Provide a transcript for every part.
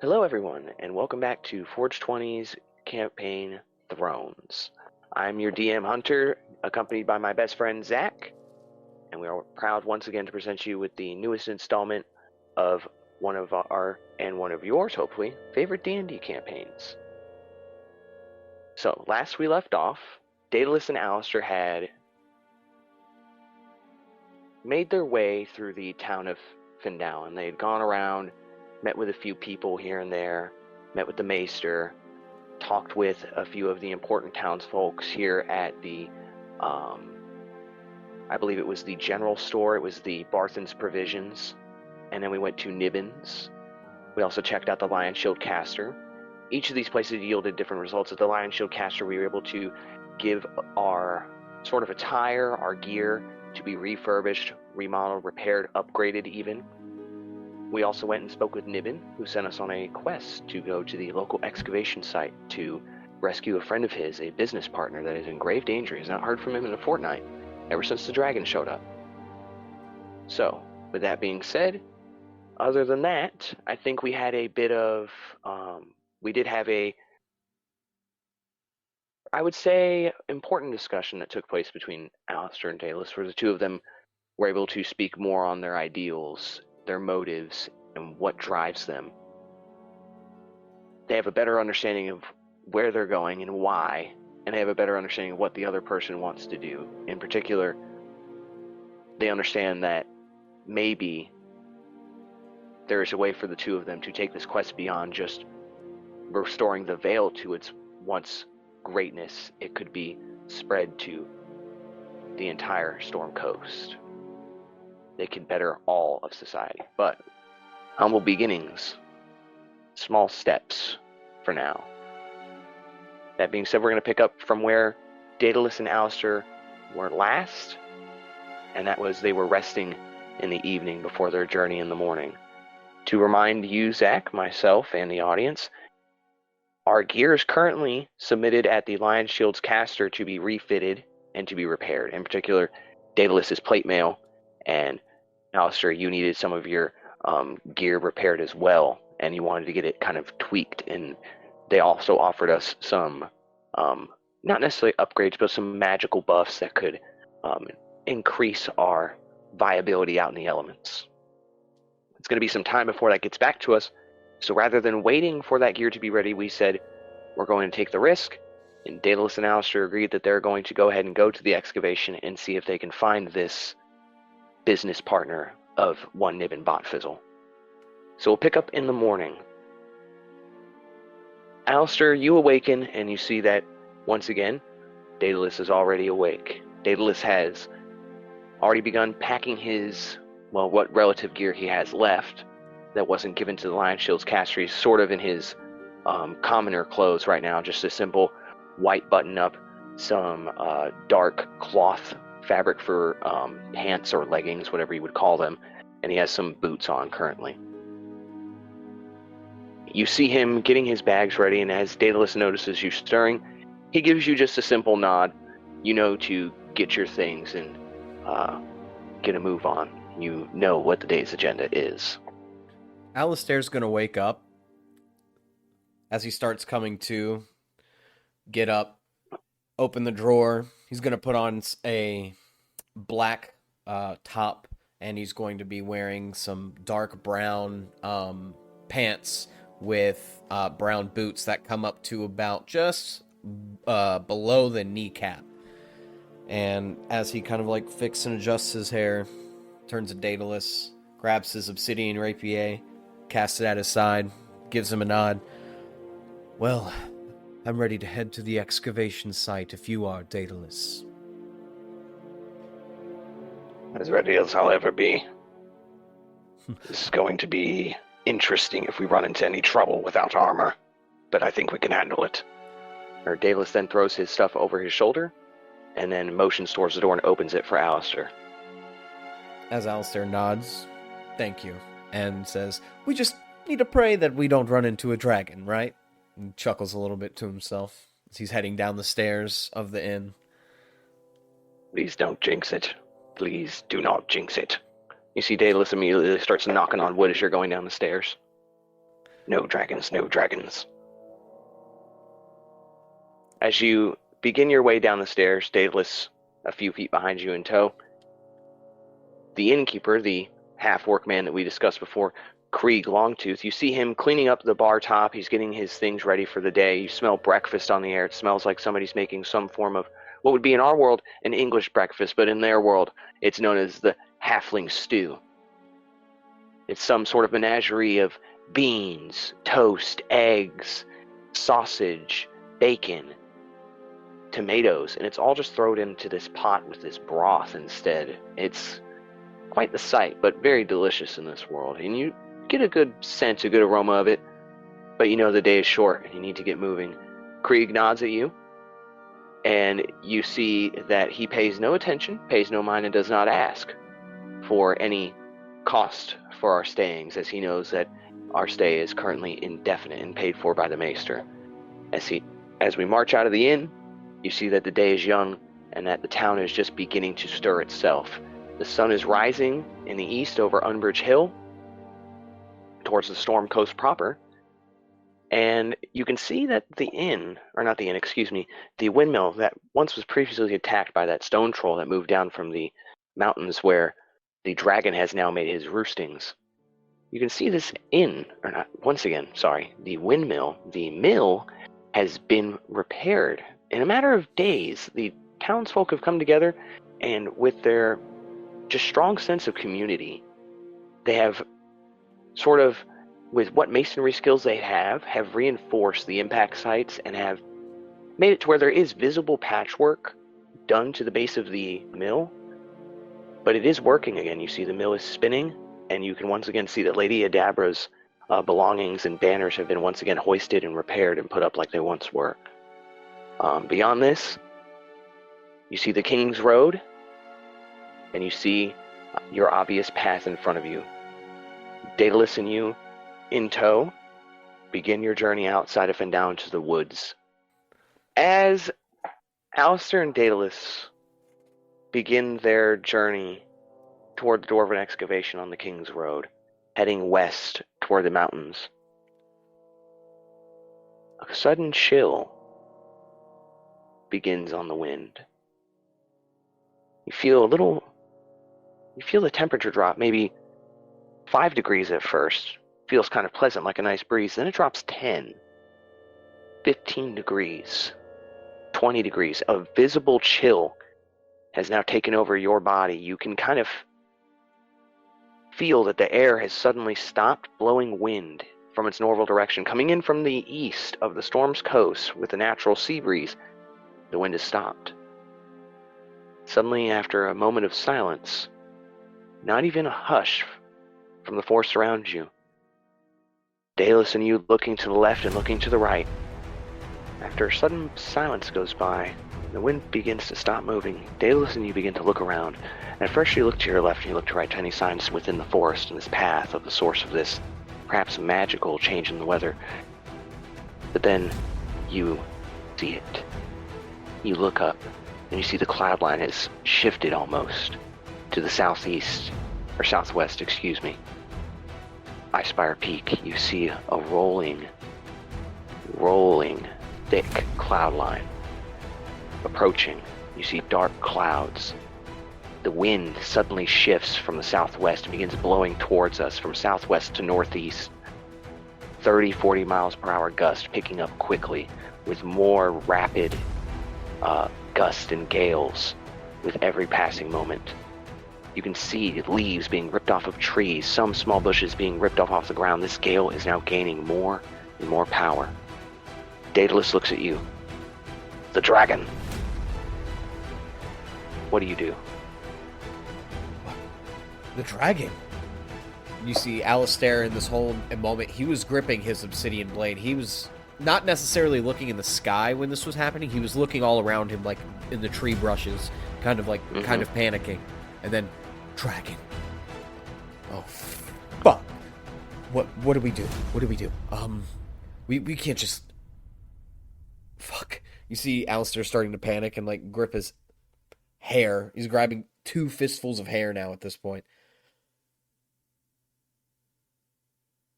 Hello, everyone, and welcome back to Forge 20's campaign Thrones. I'm your DM Hunter, accompanied by my best friend Zach, and we are proud once again to present you with the newest installment of one of our, and one of yours, hopefully, favorite D&D campaigns. So, last we left off, Daedalus and Alistair had made their way through the town of Findalen. They had gone around, met with a few people here and there, met with the maester, talked with a few of the important townsfolk here at the, I believe it was the general store. It was the Barthen's Provisions. And then we went to Nibbins. We also checked out the Lion Shield Caster. Each of these places yielded different results. At the Lion Shield Caster, we were able to give our sort of attire, our gear, to be refurbished, remodeled, repaired, upgraded even. We also went and spoke with Nibbin, who sent us on a quest to go to the local excavation site to rescue a friend of his, a business partner that is in grave danger. He's not heard from him in a fortnight, ever since the dragon showed up. So, with that being said, other than that, I think we had a bit of, we did have a, I would say, important discussion that took place between Alistair and Daedalus, where the two of them were able to speak more on their ideals, their motives, and what drives them. They have a better understanding of where they're going and why, and they have a better understanding of what the other person wants to do. In particular, they understand that maybe there is a way for the two of them to take this quest beyond just restoring the Vale to its once greatness. It could be spread to the entire Storm Coast. They could better all of society. But humble beginnings, small steps for now. That being said, we're going to pick up from where Daedalus and Alistair were last, and that was they were resting in the evening before their journey in the morning. To remind you, Zach, myself, and the audience, our gear is currently submitted at the Lion Shield's caster to be refitted and to be repaired. In particular, Daedalus's plate mail, and Alistair, you needed some of your gear repaired as well, and you wanted to get it kind of tweaked, and they also offered us some, not necessarily upgrades, but some magical buffs that could increase our viability out in the elements. It's going to be some time before that gets back to us, so rather than waiting for that gear to be ready, we said we're going to take the risk, and Daedalus and Alistair agreed that they're going to go ahead and go to the excavation and see if they can find this business partner of one Nibbin Botfizzle. So we'll pick up in the morning. Alistair, you awaken and you see that, once again, Daedalus is already awake. Daedalus has already begun packing his, well, what relative gear he has left that wasn't given to the Lion Shield's caster. He's sort of in his commoner clothes right now, just a simple white button-up, some dark cloth fabric for pants or leggings, whatever you would call them, and he has some boots on currently. You see him getting his bags ready, and as Daedalus notices you stirring, he gives you just a simple nod, you know, to get your things and get a move on. You know what the day's agenda is. Alistair's gonna wake up as he starts coming to, get up, open the drawer. He's gonna put on a black top, and he's going to be wearing some dark brown pants with brown boots that come up to about just below the kneecap. And as he kind of like fixes and adjusts his hair, turns to Daedalus, grabs his obsidian rapier, casts it at his side, gives him a nod. Well, I'm ready to head to the excavation site if you are, Daedalus. As ready as I'll ever be. This is going to be interesting if we run into any trouble without armor, but I think we can handle it. Daedalus then throws his stuff over his shoulder, and then motions towards the door and opens it for Alistair. As Alistair nods, thank you, and says, we just need to pray that we don't run into a dragon, right? And chuckles a little bit to himself as he's heading down the stairs of the inn. Please don't jinx it. Please do not jinx it. You see Daedalus immediately starts knocking on wood as you're going down the stairs. No dragons, no dragons. As you begin your way down the stairs, Daedalus a few feet behind you in tow, the innkeeper, the half-orc man that we discussed before, Krieg Longtooth, you see him cleaning up the bar top. He's getting his things ready for the day. You smell breakfast on the air. It smells like somebody's making some form of what would be in our world an English breakfast, but in their world it's known as the halfling stew. It's some sort of menagerie of beans, toast, eggs, sausage, bacon, tomatoes, and it's all just thrown into this pot with this broth instead. It's quite the sight, but very delicious in this world, and you get a good sense, a good aroma of it, but you know the day is short and you need to get moving. Krieg nods at you, and you see that he pays no attention, pays no mind, and does not ask for any cost for our stayings, as he knows that our stay is currently indefinite and paid for by the maester. As we march out of the inn, you see that the day is young and that the town is just beginning to stir itself. The sun is rising in the east over Unbridge Hill towards the Storm Coast proper, and you can see that the windmill that once was previously attacked by that stone troll that moved down from the mountains where the dragon has now made his roostings. You can see this the windmill, the mill has been repaired. In a matter of days, the townsfolk have come together, and with their just strong sense of community, they have sort of, with what masonry skills they have reinforced the impact sites and have made it to where there is visible patchwork done to the base of the mill, but it is working again. You see the mill is spinning, and you can once again see that Lady Adabra's belongings and banners have been once again hoisted and repaired and put up like they once were. Beyond this, you see the King's Road, and you see your obvious path in front of you. Daedalus and you, in tow, begin your journey outside of and down to the woods. As Alistair and Daedalus begin their journey toward the Dwarven Excavation on the King's Road, heading west toward the mountains, a sudden chill begins on the wind. You feel the temperature drop, maybe 5 degrees at first. Feels kind of pleasant, like a nice breeze. Then it drops 10, 15 degrees, 20 degrees. A visible chill has now taken over your body. You can kind of feel that the air has suddenly stopped blowing wind from its normal direction. Coming in from the east of the storm's coast with a natural sea breeze, the wind has stopped. Suddenly, after a moment of silence, not even a hush from the forest around you, Daedalus and you looking to the left and looking to the right. After a sudden silence goes by, the wind begins to stop moving. Daedalus and you begin to look around. And at first you look to your left and you look to right to any signs within the forest and this path of the source of this perhaps magical change in the weather. But then you see it. You look up and you see the cloud line has shifted almost to the southwest, Icespire Peak. You see a rolling, thick cloud line approaching. You see dark clouds. The wind suddenly shifts from the southwest and begins blowing towards us from southwest to northeast. 30, 40 miles per hour gust picking up quickly with more rapid gusts and gales with every passing moment. You can see leaves being ripped off of trees, some small bushes being ripped off the ground. This gale is now gaining more and more power. Daedalus looks at you. The dragon. What do you do? The dragon. You see Alistair in this whole moment, he was gripping his obsidian blade. He was not necessarily looking in the sky when this was happening. He was looking all around him, like in the tree brushes, kind of panicking. And then, dragon. Oh, fuck. What do we do? We can't just... Fuck. You see Alistair starting to panic and, like, grip his hair. He's grabbing 2 fistfuls of hair now at this point.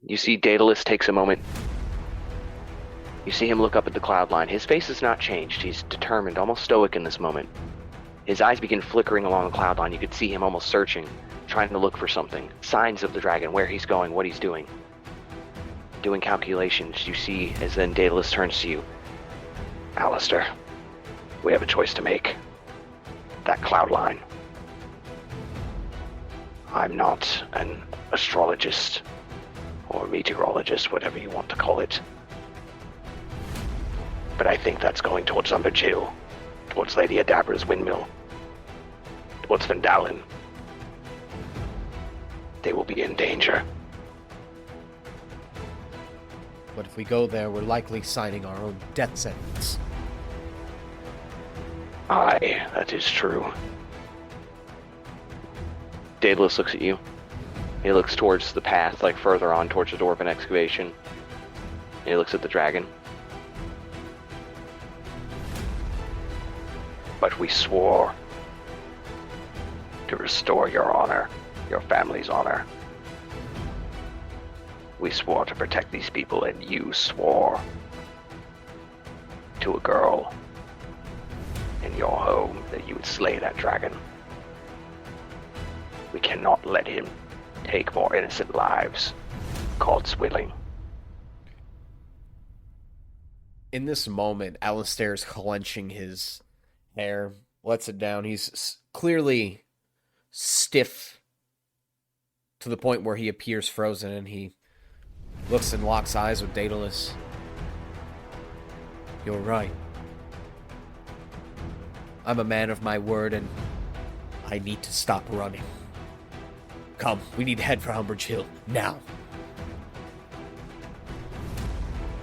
You see Daedalus takes a moment. You see him look up at the cloud line. His face has not changed. He's determined, almost stoic in this moment. His eyes begin flickering along the cloud line. You could see him almost searching, trying to look for something. Signs of the dragon, where he's going, what he's doing. Doing calculations. You see as then Daedalus turns to you. Alistair, we have a choice to make. That cloud line. I'm not an astrologist or meteorologist, whatever you want to call it. But I think that's going towards Umbridge Hill, towards Lady Adabra's windmill, towards Vandalin. They will be in danger. But if we go there, we're likely signing our own death sentence. Aye, that is true. Daedalus looks at you. He looks towards the path, like further on towards the Dwarven excavation. And he looks at the dragon. But we swore to restore your honor, your family's honor. We swore to protect these people, and you swore to a girl in your home that you would slay that dragon. We cannot let him take more innocent lives. God's willing. In this moment, Alistair's clenching his hair, lets it down. He's clearly stiff to the point where he appears frozen, and he looks and locks eyes with Daedalus. You're right. I'm a man of my word, and I need to stop running. Come, we need to head for Umbridge Hill, now.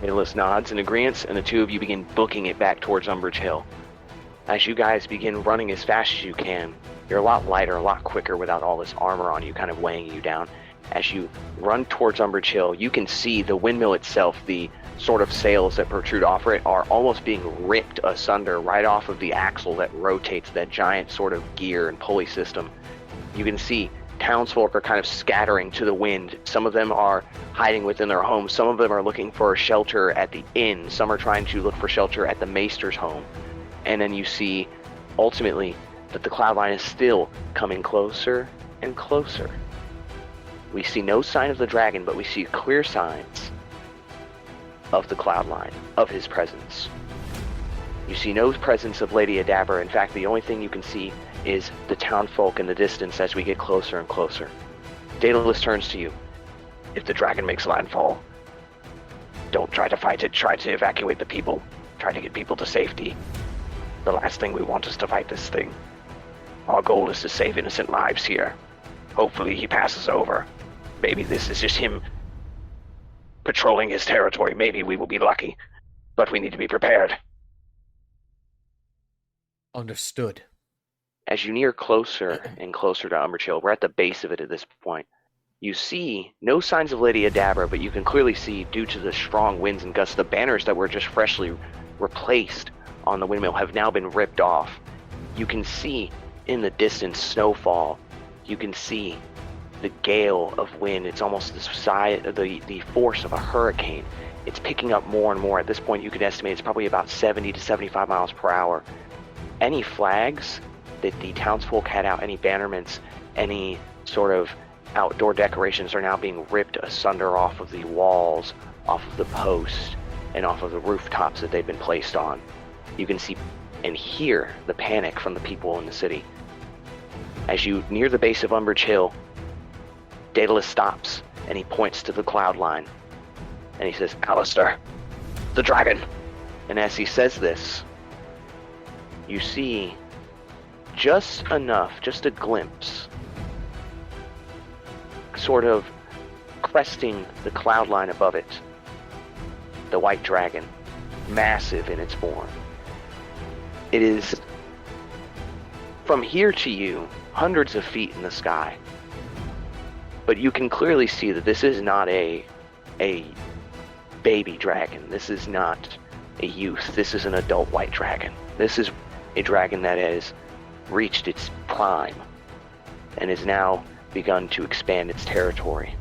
Daedalus nods in agreement, and the two of you begin booking it back towards Umbridge Hill. As you guys begin running as fast as you can, you're a lot lighter, a lot quicker without all this armor on you, kind of weighing you down. As you run towards Umbridge Hill, you can see the windmill itself, the sort of sails that protrude off it, are almost being ripped asunder right off of the axle that rotates that giant sort of gear and pulley system. You can see townsfolk are kind of scattering to the wind. Some of them are hiding within their homes. Some of them are looking for shelter at the inn. Some are trying to look for shelter at the maester's home. And then you see, ultimately, that the cloud line is still coming closer and closer. We see no sign of the dragon, but we see clear signs of the cloud line, of his presence. You see no presence of Lady Adabra. In fact, the only thing you can see is the townfolk in the distance as we get closer and closer. Daedalus turns to you. If the dragon makes landfall, don't try to fight it. Try to evacuate the people. Try to get people to safety. The last thing we want is to fight this thing. Our goal is to save innocent lives here. Hopefully he passes over. Maybe this is just him patrolling his territory. Maybe we will be lucky. But we need to be prepared. Understood. As you near closer and closer to Umbridge Hill, we're at the base of it at this point. You see no signs of Lady Adabra, but you can clearly see, due to the strong winds and gusts, the banners that were just freshly replaced on the windmill have now been ripped off. You can see in the distance snowfall. You can see the gale of wind. It's almost the force of a hurricane. It's picking up more and more. At this point, you can estimate it's probably about 70 to 75 miles per hour. Any flags that the townsfolk had out, any bannerments, any sort of outdoor decorations are now being ripped asunder off of the walls, off of the posts, and off of the rooftops that they've been placed on. You can see and hear the panic from the people in the city. As you near the base of Umbridge Hill, Daedalus stops and he points to the cloud line and he says, Alistair, the dragon. And as he says this, you see just enough, just a glimpse, sort of cresting the cloud line above it, the white dragon, massive in its form. It is, from here to you, hundreds of feet in the sky. But you can clearly see that this is not a baby dragon. This is not a youth. This is an adult white dragon. This is a dragon that has reached its prime and has now begun to expand its territory.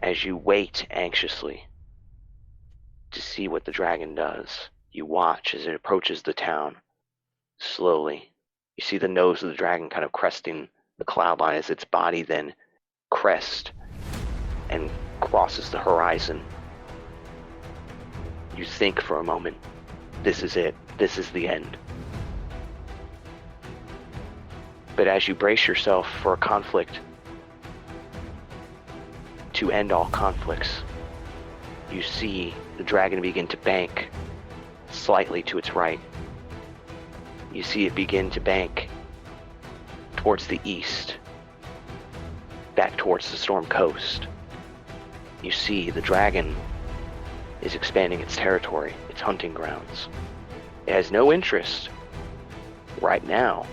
As you wait anxiously to see what the dragon does, you watch as it approaches the town. Slowly, you see the nose of the dragon kind of cresting the cloud line as its body then crests and crosses the horizon. You think for a moment, this is it, this is the end. But as you brace yourself for a conflict, to end all conflicts, you see the dragon begin to bank slightly to its right. You see it begin to bank towards the east, back towards the Storm Coast. You see the dragon is expanding its territory, its hunting grounds. It has no interest right now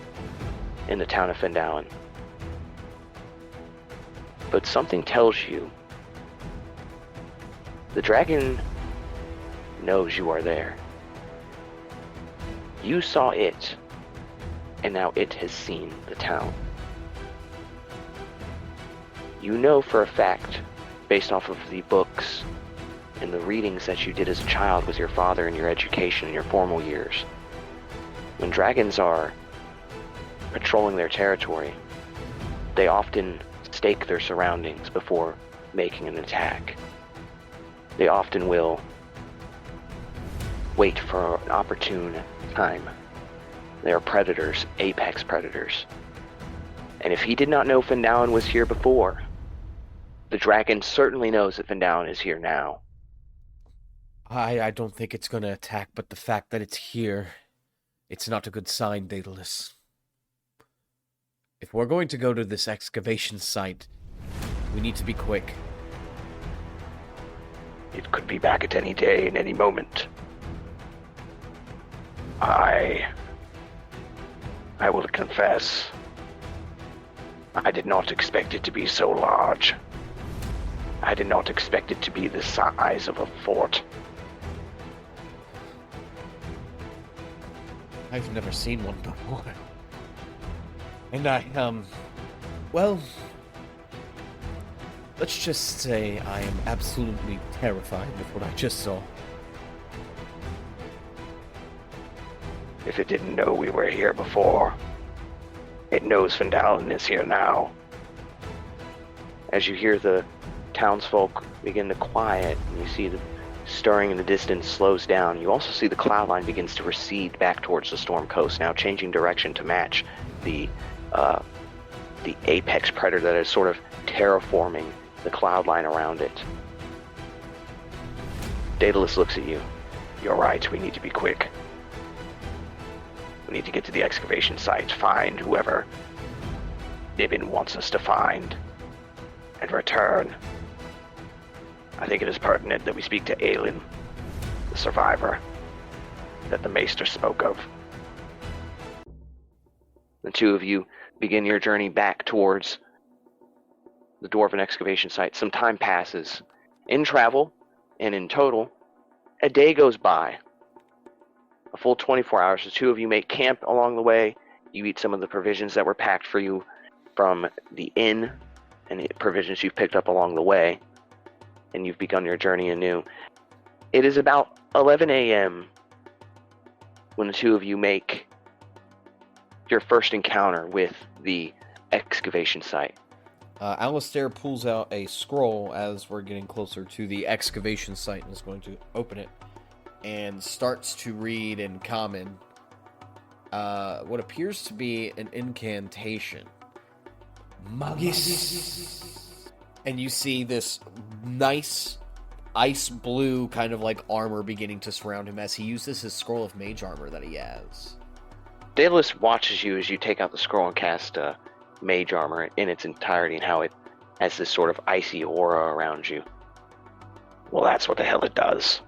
in the town of Fendalen. But something tells you the dragon knows you are there. You saw it, and now it has seen the town. You know for a fact, based off of the books and the readings that you did as a child with your father in your education in your formal years, when dragons are patrolling their territory, they often stake their surroundings before making an attack. They often will wait for an opportune time. They are predators, apex predators. And if he did not know Fendalen was here before, the dragon certainly knows that Fendalen is here now. I don't think it's going to attack, but the fact that it's here, it's not a good sign, Daedalus. If we're going to go to this excavation site, we need to be quick. It could be back at any day, in any moment. I will confess, I did not expect it to be so large. I did not expect it to be the size of a fort. I've never seen one before. And well, let's just say I am absolutely terrified with what I just saw. If it didn't know we were here before, it knows Fendalen is here now. As you hear the townsfolk begin to quiet, and you see the stirring in the distance slows down, you also see the cloud line begins to recede back towards the Storm Coast, now changing direction to match the apex predator that is sort of terraforming the cloud line around it. Daedalus looks at you. You're right, we need to be quick. We need to get to the excavation site, find whoever Nibbin wants us to find, and return. I think it is pertinent that we speak to Aelin, the survivor that the Maester spoke of. The two of you begin your journey back towards the Dwarven excavation site. Some time passes. In travel, and in total, a day goes by. A full 24 hours. The two of you make camp along the way. You eat some of the provisions that were packed for you from the inn and the provisions you've picked up along the way. And you've begun your journey anew. It is about 11 a.m. when the two of you make your first encounter with the excavation site. Alistair pulls out a scroll as we're getting closer to the excavation site and is going to open it and starts to read in common what appears to be an incantation. Magis. And you see this nice ice blue kind of like armor beginning to surround him as he uses his scroll of mage armor that he has. Daedalus watches you as you take out the scroll and cast mage armor in its entirety and how it has this sort of icy aura around you. Well, that's what the hell it does.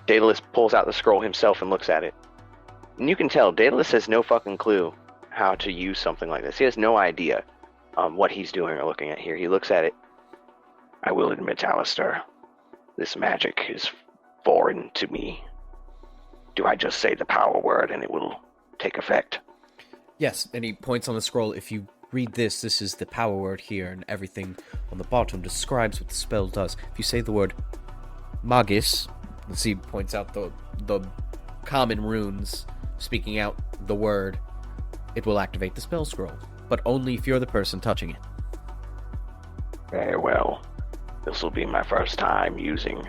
Daedalus pulls out the scroll himself and looks at it. And you can tell Daedalus has no fucking clue how to use something like this. He has no idea what he's doing or looking at here. He looks at it. I will admit, Alistair, this magic is foreign to me. Do I just say the power word and it will take effect? Yes, and he points on the scroll. If you read this. This is the power word here, and everything on the bottom describes what the spell does. If you say the word Magis, let's see, points out the common runes, speaking out the word, it will activate the spell scroll, but only if you're the person touching it. Very well. This will be my first time using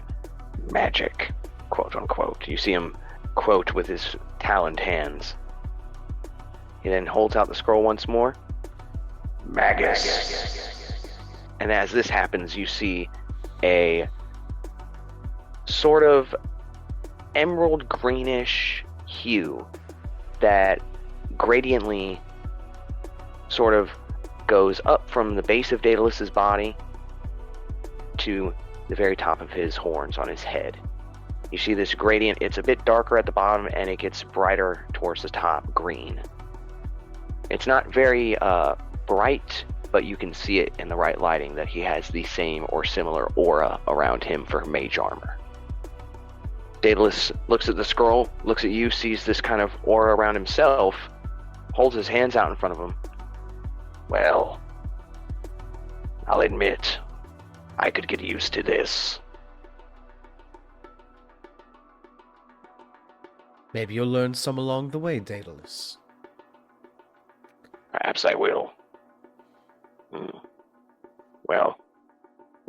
magic, quote unquote. You see him quote with his taloned hands. He then holds out the scroll once more. Magus. And as this happens, you see a sort of emerald greenish hue that gradiently sort of goes up from the base of Daedalus's body to the very top of his horns on his head. You see this gradient, it's a bit darker at the bottom and it gets brighter towards the top, green. It's not very bright, but you can see it in the right lighting that he has the same or similar aura around him for mage armor. Daedalus looks at the scroll, looks at you, sees this kind of aura around himself, holds his hands out in front of him. Well, I'll admit, I could get used to this. Maybe you'll learn some along the way, Daedalus. Perhaps I will. Well,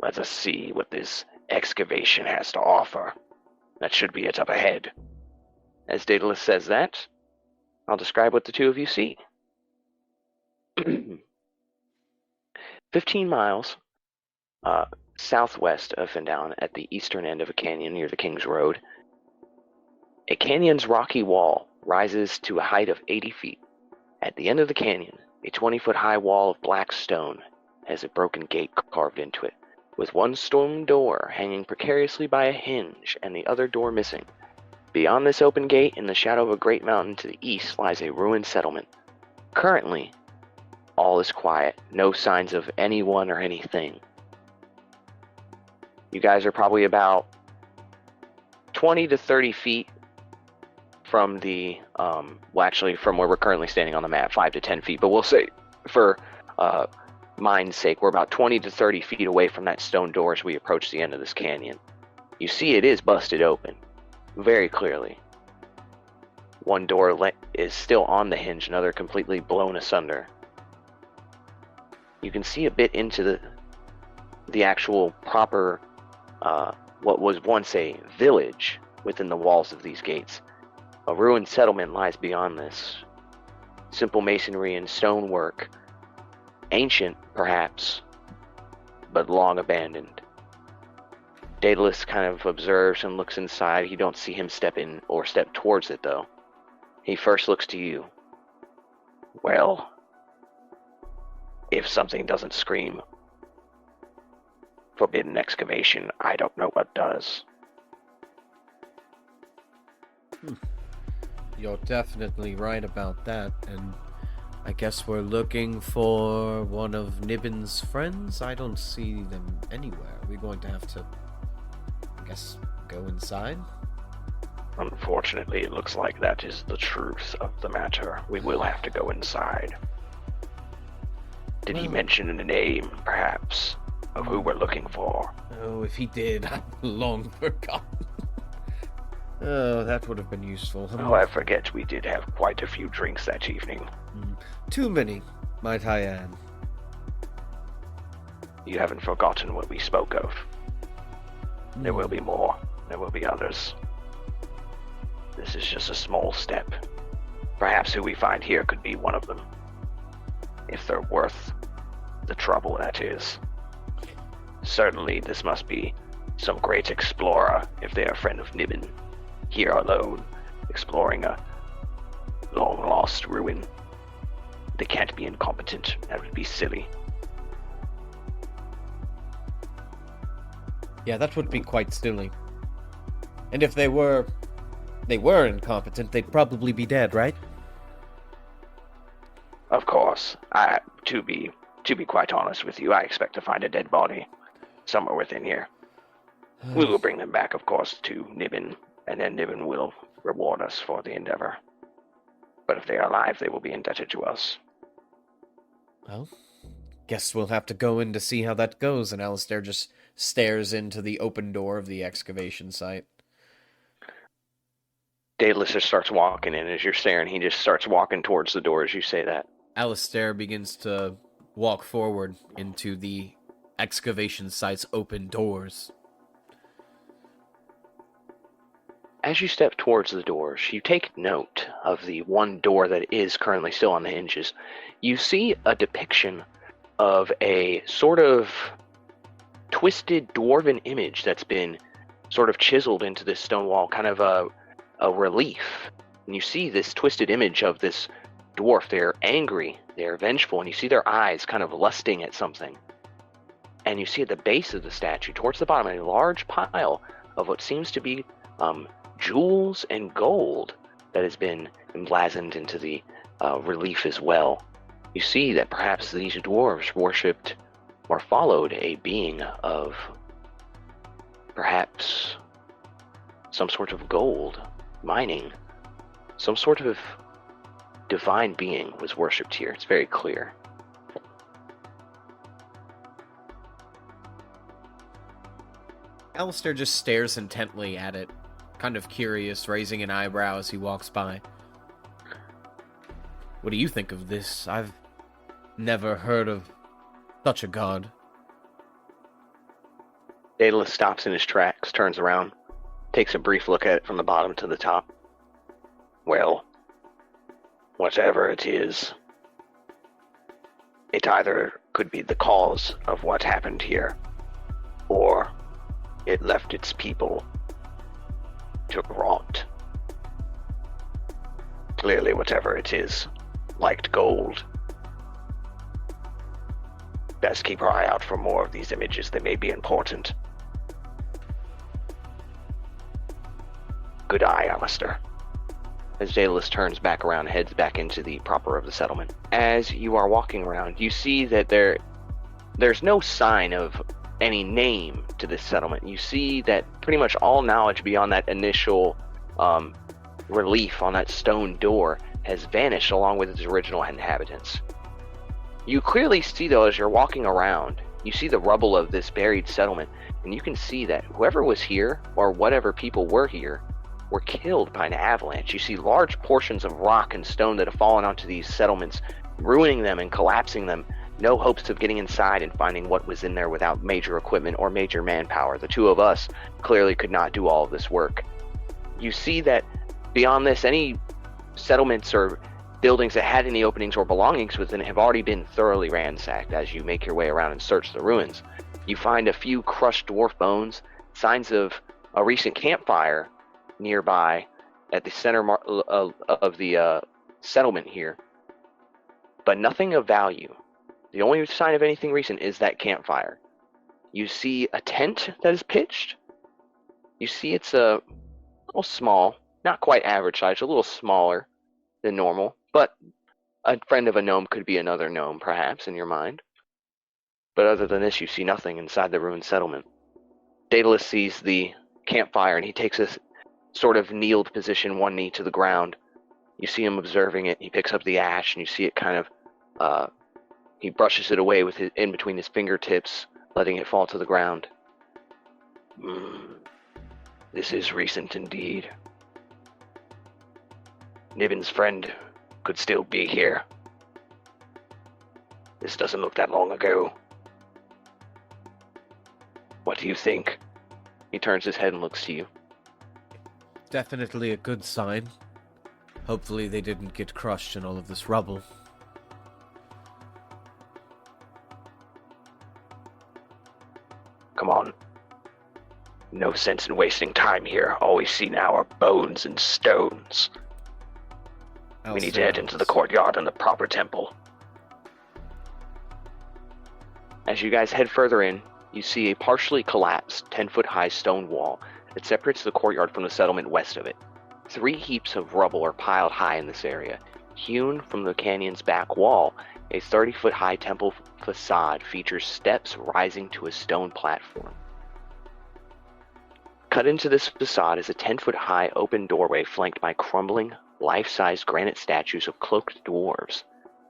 let us see what this excavation has to offer. That should be it up ahead. As Daedalus says that, I'll describe what the two of you see. 15 miles southwest of Findown, at the eastern end of a canyon near the King's Road, a canyon's rocky wall rises to a height of 80 feet. At the end of the canyon, a 20-foot-high wall of black stone has a broken gate carved into it, with one stone door hanging precariously by a hinge and the other door missing. Beyond this open gate, in the shadow of a great mountain to the east, lies a ruined settlement. Currently, all is quiet, no signs of anyone or anything. You guys are probably about 20 to 30 feet from the, from where we're currently standing on the map, 5 to 10 feet, but we'll say, for mine's sake, we're about 20 to 30 feet away from that stone door as we approach the end of this canyon. You see it is busted open, very clearly. One door is still on the hinge, another completely blown asunder. You can see a bit into the actual proper, what was once a village within the walls of these gates. A ruined settlement lies beyond this. Simple masonry and stonework, ancient perhaps, but long abandoned. Daedalus kind of observes and looks inside. You don't see him step in or step towards it though. He first looks to you. Well, if something doesn't scream forbidden excavation, I don't know what does. You're definitely right about that, and I guess we're looking for one of Niben's friends? I don't see them anywhere. Are we going to have to, I guess, go inside? Unfortunately, it looks like that is the truth of the matter. We will have to go inside. Did he mention a name, perhaps, of who we're looking for? Oh, if he did, I've long forgotten. Oh, that would have been useful. Oh, I forget we did have quite a few drinks that evening. Too many, might I add. You haven't forgotten what we spoke of. There will be more. There will be others. This is just a small step. Perhaps who we find here could be one of them. If they're worth the trouble, that is. Certainly, this must be some great explorer if they are a friend of Niben. Here alone, exploring a long-lost ruin. They can't be incompetent. That would be silly. Yeah, that would be quite silly. And if they were incompetent, they'd probably be dead, right? Of course. To be quite honest with you, I expect to find a dead body somewhere within here. We will bring them back, of course, to Niben, and then Niben will reward us for the endeavor. But if they are alive, they will be indebted to us. Well, guess we'll have to go in to see how that goes, and Alistair just stares into the open door of the excavation site. Daedalus just starts walking in. As you're staring, he just starts walking towards the door as you say that. Alistair begins to walk forward into the excavation site's open doors. As you step towards the doors, you take note of the one door that is currently still on the hinges. You see a depiction of a sort of twisted dwarven image that's been sort of chiseled into this stone wall, kind of a relief. And you see this twisted image of this dwarf. They're angry, they're vengeful, and you see their eyes kind of lusting at something. And you see at the base of the statue, towards the bottom, a large pile of what seems to be jewels and gold that has been emblazoned into the relief as well. You see that perhaps these dwarves worshipped or followed a being of perhaps some sort of gold mining. Some sort of divine being was worshipped here. It's very clear. Alistair just stares intently at it, kind of curious, raising an eyebrow as he walks by. What do you think of this? I've never heard of such a god. Daedalus stops in his tracks, turns around, takes a brief look at it from the bottom to the top. Well, whatever it is, it either could be the cause of what happened here, or it left its people to rot. Clearly, whatever it is, liked gold. Best keep our eye out for more of these images. They may be important. Good eye, Alistair. As Daedalus turns back around and heads back into the proper of the settlement. As you are walking around, you see that there's no sign of any name to this settlement. You see that pretty much all knowledge beyond that initial relief on that stone door has vanished along with its original inhabitants. You clearly see, though, as you're walking around, you see the rubble of this buried settlement, and you can see that whoever was here, or whatever people were here, were killed by an avalanche. You see large portions of rock and stone that have fallen onto these settlements, ruining them and collapsing them. No hopes of getting inside and finding what was in there without major equipment or major manpower. The two of us clearly could not do all of this work. You see that beyond this, any settlements or buildings that had any openings or belongings within it have already been thoroughly ransacked. As you make your way around and search the ruins, you find a few crushed dwarf bones, signs of a recent campfire nearby at the center of the settlement here, but nothing of value. The only sign of anything recent is that campfire. You see a tent that is pitched. You see it's a little small, not quite average size, a little smaller than normal, but a friend of a gnome could be another gnome, perhaps, in your mind. But other than this, you see nothing inside the ruined settlement. Daedalus sees the campfire, and he takes a sort of kneeled position, one knee to the ground. You see him observing it. He picks up the ash, and you see it kind of, he brushes it away with in between his fingertips, letting it fall to the ground. This is recent indeed. Niven's friend could still be here. This doesn't look that long ago. What do you think? He turns his head and looks to you. Definitely a good sign. Hopefully they didn't get crushed in all of this rubble. Come on. No sense in wasting time here. All we see now are bones and stones. We need to head into the courtyard and the proper temple. As you guys head further in, you see a partially collapsed 10-foot-high stone wall that separates the courtyard from the settlement west of it. 3 heaps of rubble are piled high in this area. Hewn from the canyon's back wall, a 30-foot-high temple facade features steps rising to a stone platform. Cut into this facade is a 10-foot-high open doorway flanked by crumbling, life-size granite statues of cloaked dwarves.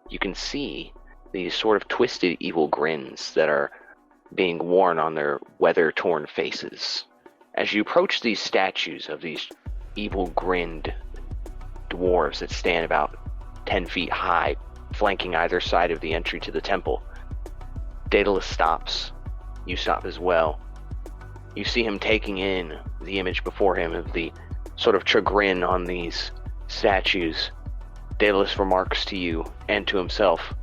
You can see these sort of twisted evil grins that are being worn on their weather-torn faces. As you approach these statues of these evil grinned dwarves that stand about 10 feet high, flanking either side of the entry to the temple, Daedalus stops. You stop as well. You see him taking in the image before him of the sort of chagrin on these statues. Daedalus remarks to you and to himself,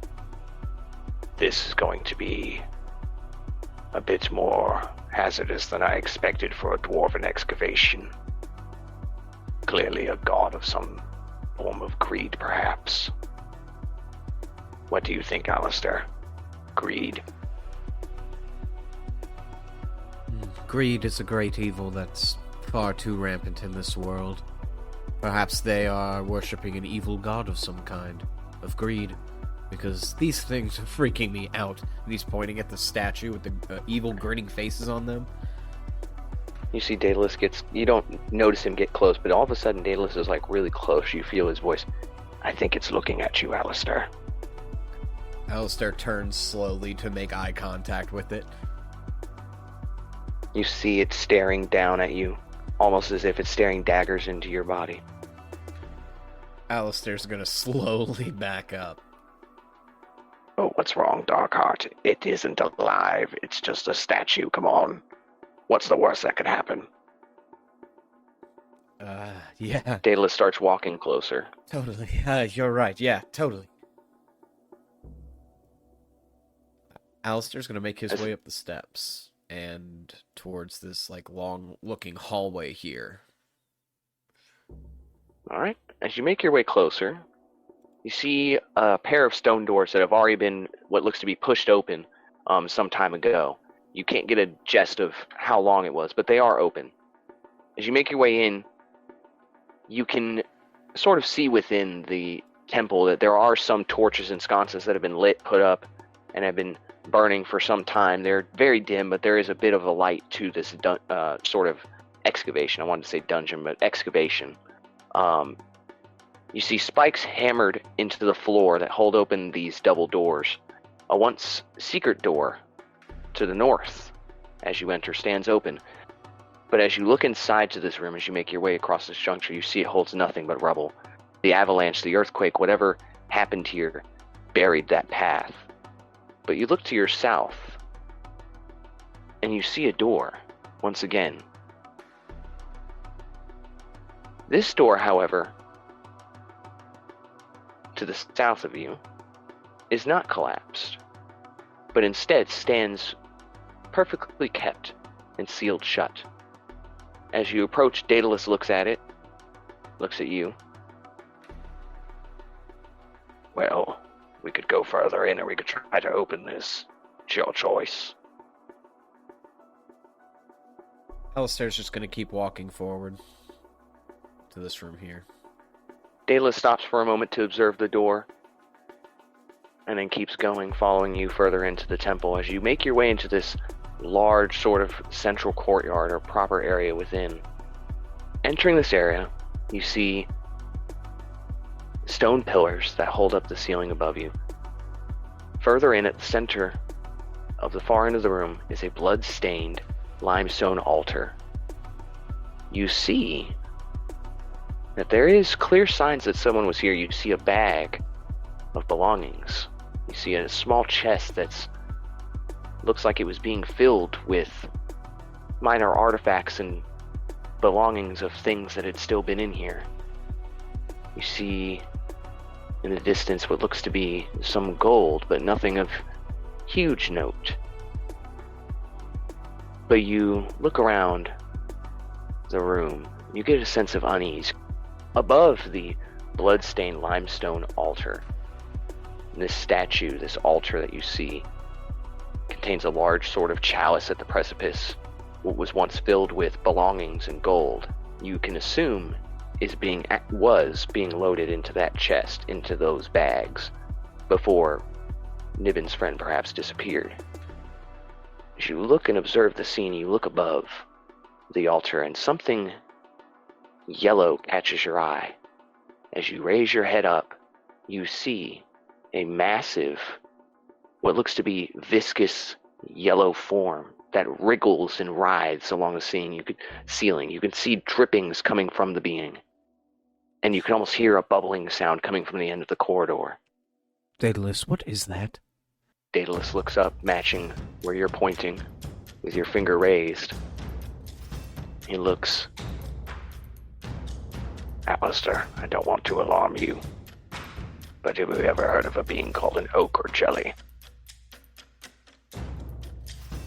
"This is going to be a bit more hazardous than I expected for a dwarven excavation. Clearly a god of some form of greed, perhaps. What do you think, Alistair? Greed?" Greed is a great evil that's far too rampant in this world. Perhaps they are worshipping an evil god of some kind, of greed, because these things are freaking me out. And he's pointing at the statue with the evil grinning faces on them. You see Daedalus you don't notice him get close, but all of a sudden Daedalus is like really close. You feel his voice. "I think it's looking at you, Alistair." Alistair turns slowly to make eye contact with it. You see it staring down at you, almost as if it's staring daggers into your body. Alistair's gonna slowly back up. "Oh, what's wrong, Darkheart? It isn't alive. It's just a statue. Come on. What's the worst that could happen?" Yeah. Daedalus starts walking closer. Totally. You're right. Yeah, totally. Alistair's gonna make his way up the steps and towards this, like, long-looking hallway here. Alright. As you make your way closer, you see a pair of stone doors that have already been what looks to be pushed open some time ago. You can't get a gist of how long it was, but they are open. As you make your way in, you can sort of see within the temple that there are some torches and sconces that have been lit, put up, and have been burning for some time. They're very dim, but there is a bit of a light to this sort of excavation. I wanted to say dungeon, but excavation. You see spikes hammered into the floor that hold open these double doors. A once secret door to the north, as you enter, stands open. But as you look inside to this room, as you make your way across this juncture, you see it holds nothing but rubble. The avalanche, the earthquake, whatever happened here, buried that path. But you look to your south, and you see a door, once again. This door, however, to the south of you, is not collapsed, but instead stands perfectly kept and sealed shut. As you approach, Daedalus looks at it, looks at you. "Well, we could go further in, or we could try to open this. It's your choice." Alistair's just gonna keep walking forward to this room here. Daedalus stops for a moment to observe the door, and then keeps going, following you further into the temple. As you make your way into this large sort of central courtyard or proper area within, entering this area, you see stone pillars that hold up the ceiling above you. Further in, at the center of the far end of the room, is a blood-stained limestone altar. You see that there is clear signs that someone was here. You see a bag of belongings. You see a small chest that's looks like it was being filled with minor artifacts and belongings of things that had still been in here. You see in the distance what looks to be some gold, but nothing of huge note. But you look around the room, you get a sense of unease. Above the blood-stained limestone altar, this statue, this altar that you see, contains a large sort of chalice at the precipice, what was once filled with belongings and gold. You can assume was being loaded into that chest, into those bags, before Niben's friend perhaps disappeared. As you look and observe the scene, you look above the altar, and something yellow catches your eye. As you raise your head up, you see a massive what looks to be viscous yellow form that wriggles and writhes along the ceiling. You can see drippings coming from the being, and you can almost hear a bubbling sound coming from the end of the corridor. Daedalus, what is that? Daedalus looks up, matching where you're pointing, with your finger raised. He looks. Alistair, I don't want to alarm you, but have you ever heard of a being called an ochre jelly?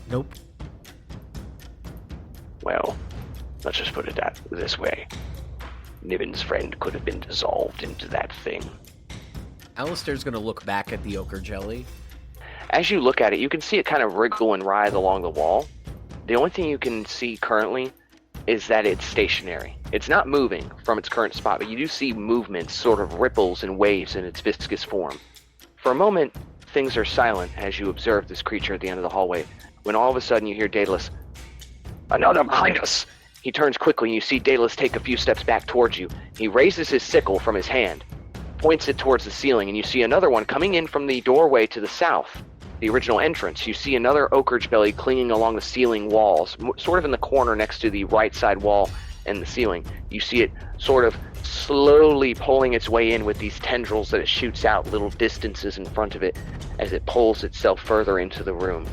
Nope. Well, let's just put it this way. Niven's friend could have been dissolved into that thing. Alistair's gonna look back at the ochre jelly. As you look at it, you can see it kind of wriggle and writhe along the wall. The only thing you can see currently is that it's stationary. It's not moving from its current spot, but you do see movements, sort of ripples and waves in its viscous form. For a moment, things are silent as you observe this creature at the end of the hallway, when all of a sudden you hear Daedalus, "Another behind us!" He turns quickly and you see Daedalus take a few steps back towards you. He raises his sickle from his hand, points it towards the ceiling, and you see another one coming in from the doorway to the south, the original entrance. You see another ochre jelly clinging along the ceiling walls, sort of in the corner next to the right side wall and the ceiling. You see it sort of slowly pulling its way in with these tendrils that it shoots out little distances in front of it as it pulls itself further into the room.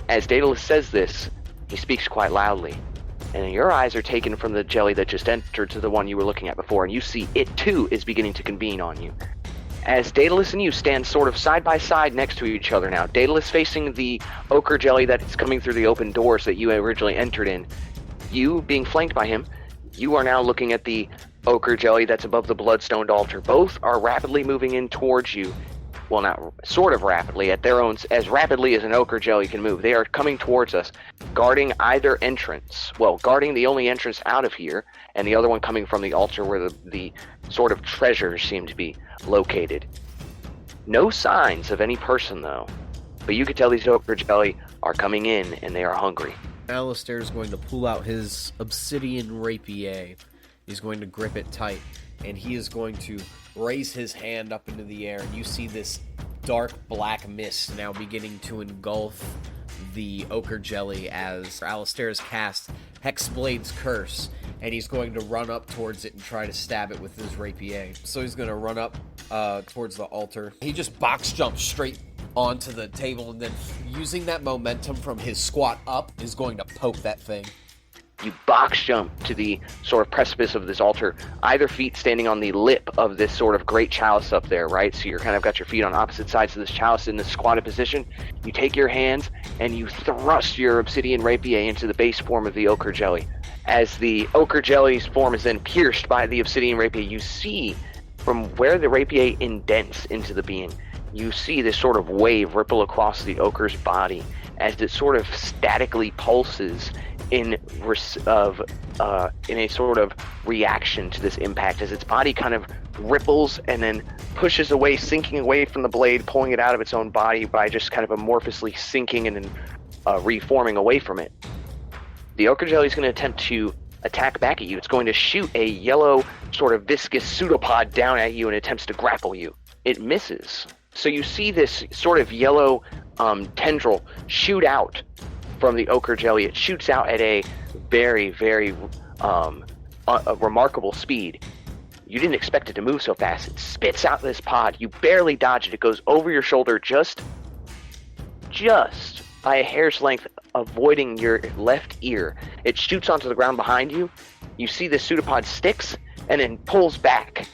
As Daedalus says this, he speaks quite loudly, and your eyes are taken from the jelly that just entered to the one you were looking at before, and you see it too is beginning to convene on you. As Daedalus and you stand sort of side by side next to each other now, Daedalus facing the ochre jelly that is coming through the open doors that you originally entered in, you being flanked by him, you are now looking at the ochre jelly that's above the bloodstone altar. Both are rapidly moving in towards you. Well, not sort of rapidly, at their own, as rapidly as an ochre jelly can move. They are coming towards us, guarding either entrance. Well, guarding the only entrance out of here, and the other one coming from the altar where the sort of treasures seem to be located. No signs of any person, though. But you could tell these ochre jelly are coming in, and they are hungry. Alistair is going to pull out his obsidian rapier. He's going to grip it tight, and he is going to raise his hand up into the air, and you see this dark black mist now beginning to engulf the ochre jelly as Alistair has cast Hexblade's Curse, and he's going to run up towards it and try to stab it with his rapier. So he's going to run up towards the altar. He just box jumps straight onto the table, and then using that momentum from his squat up is going to poke that thing. You box jump to the sort of precipice of this altar, either feet standing on the lip of this sort of great chalice up there, right? So you're kind of got your feet on opposite sides of this chalice in this squatted position. You take your hands and you thrust your obsidian rapier into the base form of the ochre jelly. As the ochre jelly's form is then pierced by the obsidian rapier, you see from where the rapier indents into the being, you see this sort of wave ripple across the ochre's body as it sort of statically pulses in a sort of reaction to this impact, as its body kind of ripples and then pushes away, sinking away from the blade, pulling it out of its own body by just kind of amorphously sinking and then reforming away from it. The ochre jelly is going to attempt to attack back at you. It's going to shoot a yellow sort of viscous pseudopod down at you and attempts to grapple you. It misses. So you see this sort of yellow tendril shoot out from the ochre jelly. It shoots out at a very, very a remarkable speed. You didn't expect it to move so fast. It spits out this pod. You barely dodge it. It goes over your shoulder just by a hair's length, avoiding your left ear. It shoots onto the ground behind you. You see the pseudopod sticks and then pulls back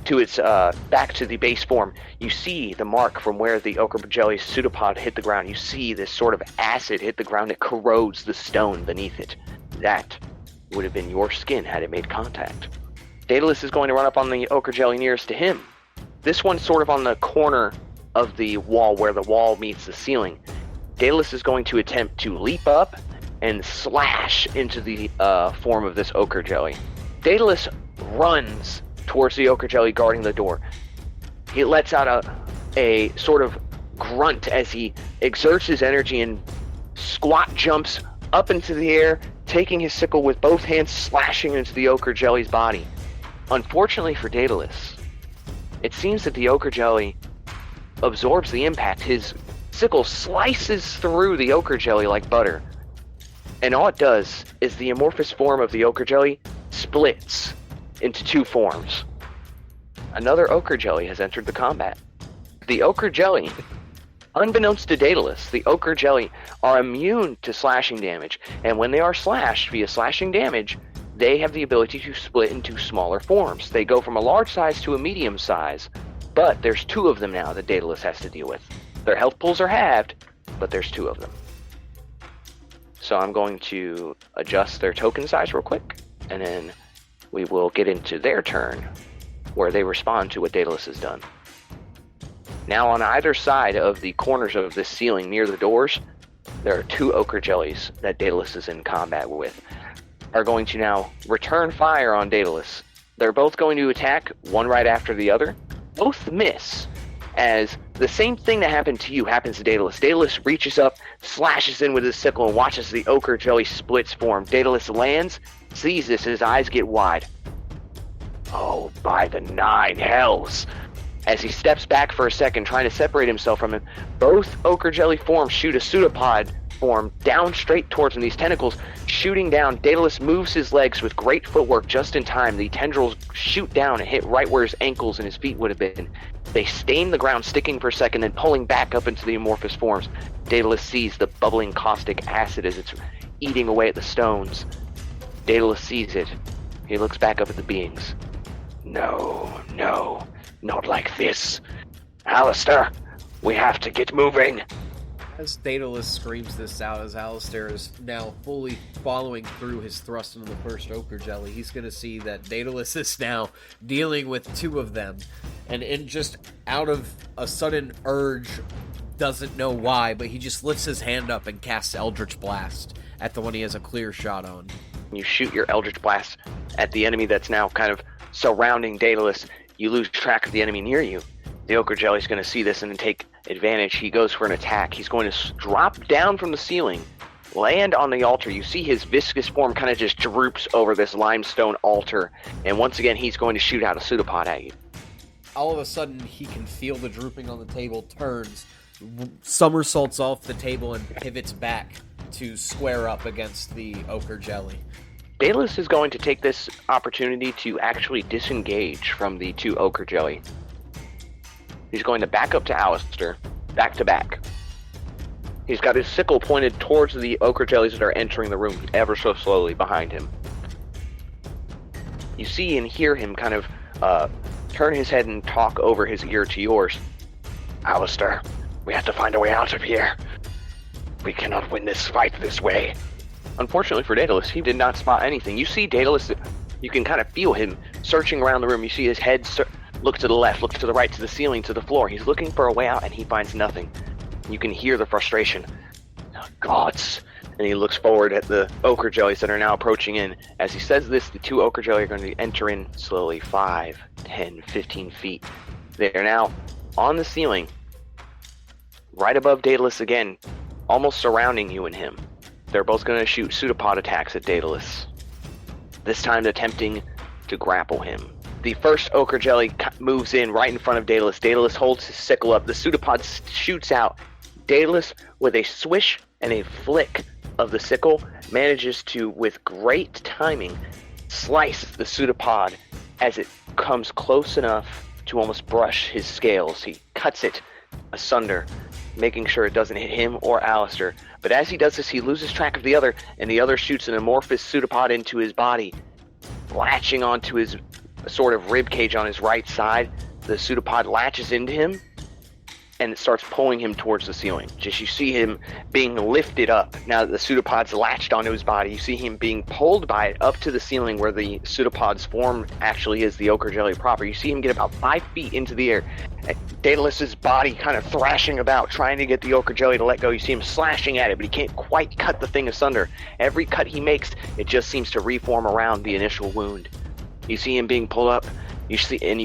to its back to the base form. You see the mark from where the ochre jelly's pseudopod hit the ground. You see this sort of acid hit the ground. It corrodes the stone beneath it. That would have been your skin had it made contact. Daedalus is going to run up on the ochre jelly nearest to him. This one's sort of on the corner of the wall where the wall meets the ceiling. Daedalus is going to attempt to leap up and slash into the form of this ochre jelly. Daedalus runs towards the ochre jelly guarding the door. He lets out a sort of grunt as he exerts his energy and squat jumps up into the air, taking his sickle with both hands, slashing into the ochre jelly's body. Unfortunately for Daedalus, it seems that the ochre jelly absorbs the impact. His sickle slices through the ochre jelly like butter. And all it does is the amorphous form of the ochre jelly splits into two forms. Another ochre jelly has entered the combat. The ochre jelly, unbeknownst to Daedalus, the ochre jelly are immune to slashing damage, and when they are slashed via slashing damage, they have the ability to split into smaller forms. They go from a large size to a medium size, but there's two of them now that Daedalus has to deal with. Their health pools are halved, but there's two of them. So I'm going to adjust their token size real quick, and then we will get into their turn, where they respond to what Daedalus has done. Now on either side of the corners of this ceiling near the doors, there are two ochre jellies that Daedalus is in combat with. Are going to now return fire on Daedalus. They're both going to attack, one right after the other. Both miss, as the same thing that happened to you happens to Daedalus. Daedalus reaches up, slashes in with his sickle, and watches the ochre jelly splits form. Daedalus lands, sees this, and his eyes get wide. Oh, by the 9 hells! As he steps back for a second, trying to separate himself from him, both ochre jelly forms shoot a pseudopod form down straight towards him. These tentacles shooting down. Daedalus moves his legs with great footwork just in time. The tendrils shoot down and hit right where his ankles and his feet would have been. They stain the ground, sticking for a second, then pulling back up into the amorphous forms. Daedalus sees the bubbling caustic acid as it's eating away at the stones. Daedalus sees it. He looks back up at the beings. No, not like this. Alistair, we have to get moving. As Daedalus screams this out, as Alistair is now fully following through his thrust into the first ochre jelly, he's going to see that Daedalus is now dealing with two of them. And in just out of a sudden urge, doesn't know why, but he just lifts his hand up and casts Eldritch Blast at the one he has a clear shot on. You shoot your Eldritch Blast at the enemy that's now kind of surrounding Daedalus. You lose track of the enemy near you. The ochre jelly's going to see this and then take advantage. He goes for an attack. He's going to drop down from the ceiling, land on the altar. You see his viscous form kind of just droops over this limestone altar, and once again he's going to shoot out a pseudopod at you. All of a sudden he can feel the drooping on the table, turns, somersaults off the table, and pivots back to square up against the ochre jelly. Daedalus is going to take this opportunity to actually disengage from the two ochre jelly. He's going to back up to Alistair, back to back. He's got his sickle pointed towards the ochre jellies that are entering the room ever so slowly behind him. You see and hear him kind of turn his head and talk over his ear to yours. Alistair, we have to find a way out of here. We cannot win this fight this way. Unfortunately for Daedalus, he did not spot anything. You see Daedalus, you can kind of feel him searching around the room. You see his head look to the left, look to the right, to the ceiling, to the floor. He's looking for a way out, and he finds nothing. You can hear the frustration. Oh, gods. And he looks forward at the ochre jellies that are now approaching in. As he says this, the two ochre jellies are going to enter in slowly, 5, 10, 15 feet. They are now on the ceiling, right above Daedalus again, almost surrounding you and him. They're both going to shoot pseudopod attacks at Daedalus, this time attempting to grapple him. The first ochre jelly moves in right in front of Daedalus. Daedalus holds his sickle up. The pseudopod shoots out. Daedalus, with a swish and a flick of the sickle, manages to, with great timing, slice the pseudopod as it comes close enough to almost brush his scales. He cuts it asunder, making sure it doesn't hit him or Alistair. But as he does this, he loses track of the other, and the other shoots an amorphous pseudopod into his body, latching onto his sort of rib cage on his right side. The pseudopod latches into him, and it starts pulling him towards the ceiling. Just you see him being lifted up. Now that the pseudopod's latched onto his body, you see him being pulled by it up to the ceiling where the pseudopod's form actually is, the ochre jelly proper. You see him get about 5 feet into the air. Daedalus's body kind of thrashing about, trying to get the ochre jelly to let go. You see him slashing at it, but he can't quite cut the thing asunder. Every cut he makes, it just seems to reform around the initial wound. You see him being pulled up, you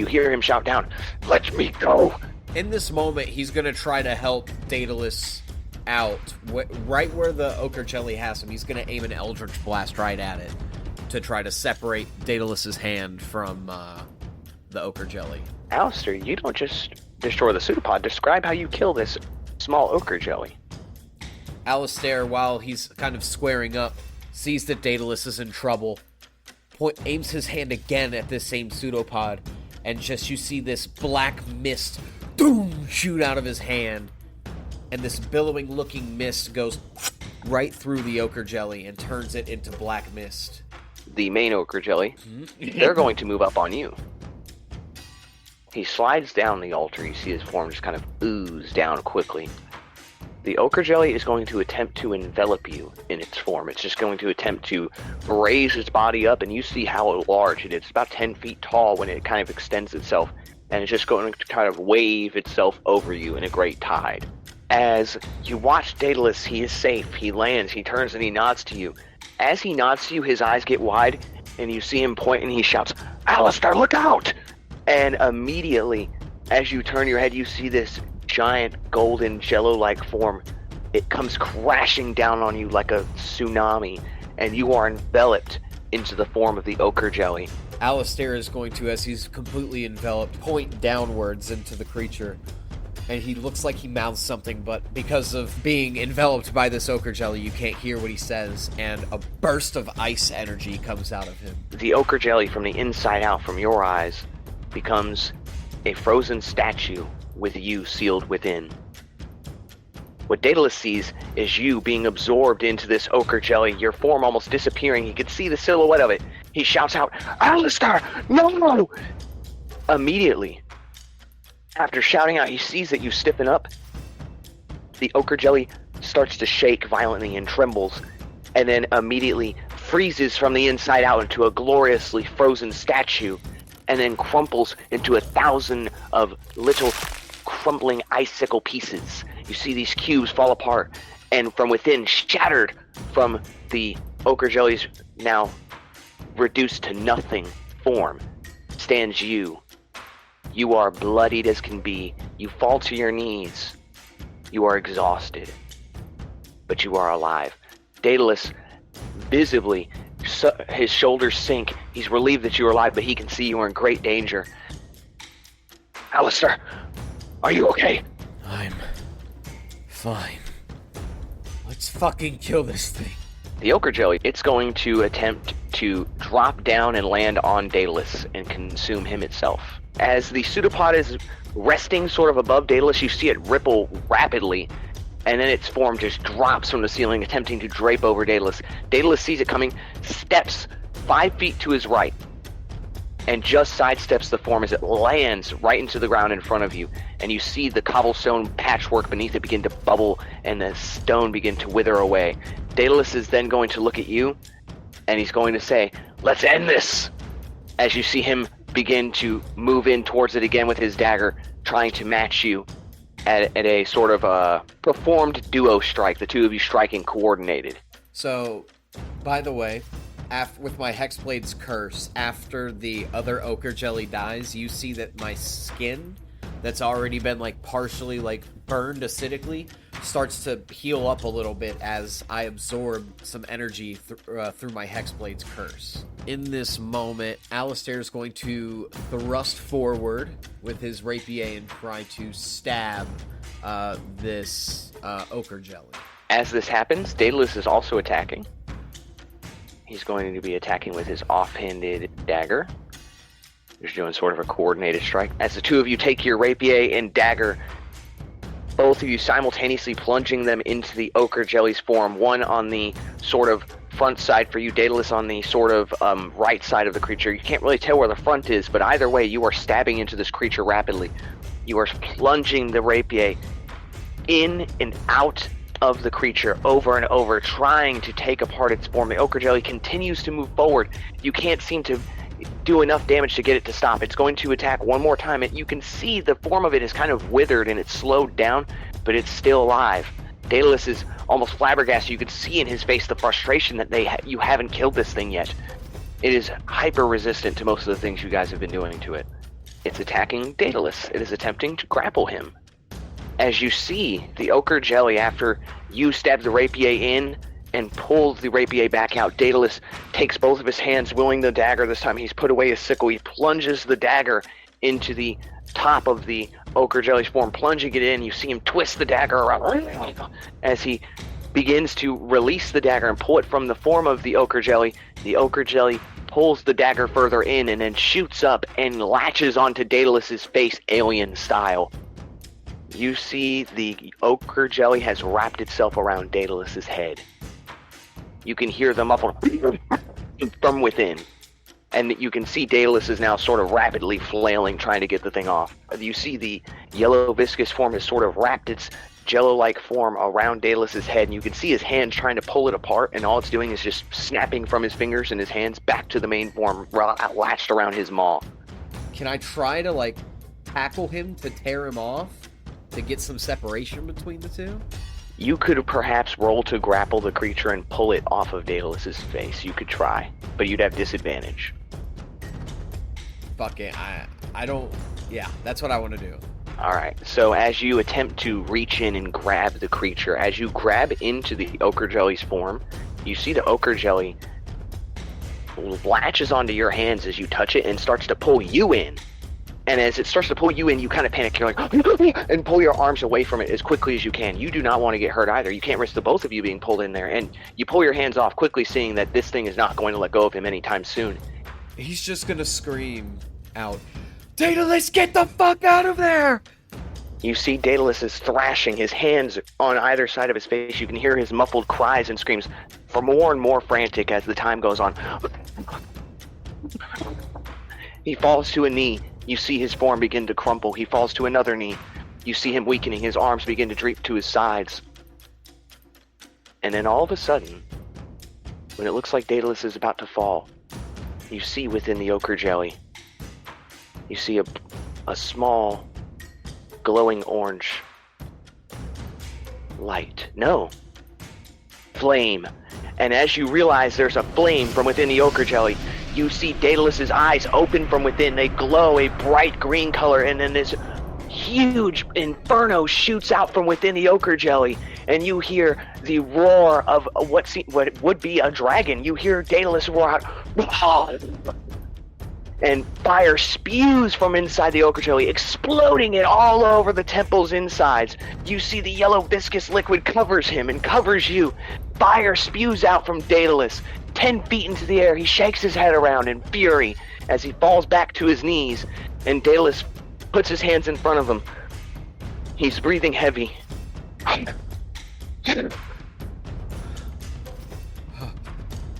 hear him shout down, "Let me go!" In this moment, he's going to try to help Daedalus out. Right where the ochre jelly has him, he's going to aim an Eldritch Blast right at it to try to separate Daedalus's hand from the ochre jelly. Alistair, you don't just destroy the pseudopod, describe how you kill this small ochre jelly. Alistair, while he's kind of squaring up, sees that Daedalus is in trouble, aims his hand again at this same pseudopod, and just you see this black mist shoot out of his hand, and this billowing looking mist goes right through the ochre jelly and turns it into black mist. The main ochre jelly, they're going to move up on you. He slides down the altar. You see his form just kind of ooze down quickly. The ochre jelly is going to attempt to envelop you in its form. It's just going to attempt to raise its body up, and you see how large it is. It's about 10 feet tall when it kind of extends itself, and it's just going to kind of wave itself over you in a great tide. As you watch Daedalus, he is safe. He lands, he turns, and he nods to you. As he nods to you, his eyes get wide, and you see him point, and he shouts, "Alistair, look out!" And immediately, as you turn your head, you see this giant golden jello-like form. It comes crashing down on you like a tsunami, and you are enveloped into the form of the ochre jelly. Alistair is going to, as he's completely enveloped, point downwards into the creature. And he looks like he mouths something, but because of being enveloped by this ochre jelly, you can't hear what he says, and a burst of ice energy comes out of him. The ochre jelly from the inside out, from your eyes, becomes a frozen statue with you sealed within. What Daedalus sees is you being absorbed into this ochre jelly, your form almost disappearing. He can see the silhouette of it. He shouts out, "Alistair, no!" Immediately, after shouting out, he sees that you stiffen up. The ochre jelly starts to shake violently and trembles, and then immediately freezes from the inside out into a gloriously frozen statue, and then crumples into 1,000 of little crumbling icicle pieces. You see these cubes fall apart, and from within, shattered from the ochre jelly's now reduced to nothing form, stands you. You are bloodied as can be. You fall to your knees. You are exhausted, but you are alive. Daedalus, visibly, his shoulders sink. He's relieved that you are alive, but he can see you are in great danger. "Alistair, are you okay?" "I'm fine. Let's fucking kill this thing." The ochre jelly, it's going to attempt to drop down and land on Daedalus and consume him itself. As the pseudopod is resting sort of above Daedalus, you see it ripple rapidly, and then its form just drops from the ceiling, attempting to drape over Daedalus. Daedalus sees it coming, steps 5 feet to his right, and just sidesteps the form as it lands right into the ground in front of you, and you see the cobblestone patchwork beneath it begin to bubble, and the stone begin to wither away. Daedalus is then going to look at you, and he's going to say, "Let's end this!" As you see him begin to move in towards it again with his dagger, trying to match you at a sort of performed duo strike, the two of you striking coordinated. So, by the way, with my Hexblade's curse, after the other ochre jelly dies, you see that my skin, that's already been partially burned acidically, starts to heal up a little bit as I absorb some energy through my Hexblade's curse. In this moment, Alistair is going to thrust forward with his rapier and try to stab this ochre jelly. As this happens, Daedalus is also attacking. He's going to be attacking with his offhanded dagger. He's doing sort of a coordinated strike. As the two of you take your rapier and dagger, both of you simultaneously plunging them into the ochre jelly's form, one on the sort of front side for you, Daedalus on the sort of right side of the creature. You can't really tell where the front is, but either way, you are stabbing into this creature rapidly. You are plunging the rapier in and out of the creature over and over, trying to take apart its form. The ochre jelly continues to move forward. You can't seem to do enough damage to get it to stop. It's going to attack one more time, and you can see the form of it is kind of withered and it's slowed down, but it's still alive. Daedalus is almost flabbergasted. You can see in his face the frustration that you haven't killed this thing yet. It is hyper-resistant to most of the things you guys have been doing to it. It's attacking Daedalus. It is attempting to grapple him. As you see, the ochre jelly, after you stab the rapier in and pulls the rapier back out, Daedalus takes both of his hands, wielding the dagger this time. He's put away his sickle. He plunges the dagger into the top of the Ochre Jelly's form, plunging it in. You see him twist the dagger around as he begins to release the dagger and pull it from the form of the Ochre Jelly. The Ochre Jelly pulls the dagger further in and then shoots up and latches onto Daedalus's face, alien style. You see the Ochre Jelly has wrapped itself around Daedalus's head. You can hear the muffled from within. And you can see Daedalus is now sort of rapidly flailing, trying to get the thing off. You see the yellow viscous form has sort of wrapped its jello-like form around Daedalus's head, and you can see his hands trying to pull it apart, and all it's doing is just snapping from his fingers and his hands back to the main form, latched around his maw. Can I try to, like, tackle him to tear him off? To get some separation between the two? You could perhaps roll to grapple the creature and pull it off of Daedalus's face. You could try, but you'd have disadvantage. Fuck it, I don't... Yeah, that's what I want to do. Alright, so as you attempt to reach in and grab the creature, as you grab into the Ochre Jelly's form, you see the Ochre Jelly latches onto your hands as you touch it and starts to pull you in. And as it starts to pull you in, you kind of panic. You're like, and pull your arms away from it as quickly as you can. You do not want to get hurt either. You can't risk the both of you being pulled in there. And you pull your hands off quickly, seeing that this thing is not going to let go of him anytime soon. He's just going to scream out, Daedalus, get the fuck out of there! You see Daedalus is thrashing, his hands on either side of his face. You can hear his muffled cries and screams, for more and more frantic as the time goes on. He falls to a knee. You see his form begin to crumple. He falls to another knee. You see him weakening. His arms begin to droop to his sides. And then all of a sudden, when it looks like Daedalus is about to fall, you see within the Ochre Jelly, you see a small, glowing orange light. No. Flame. And as you realize there's a flame from within the Ochre Jelly, you see Daedalus's eyes open from within. They glow a bright green color, and then this huge inferno shoots out from within the Ochre Jelly, and you hear the roar of what would be a dragon. You hear Daedalus roar out, and fire spews from inside the Ochre Jelly, exploding it all over the temple's insides. You see the yellow viscous liquid covers him and covers you. Fire spews out from Daedalus. 10 feet into the air, he shakes his head around in fury as he falls back to his knees, and Daedalus puts his hands in front of him. He's breathing heavy.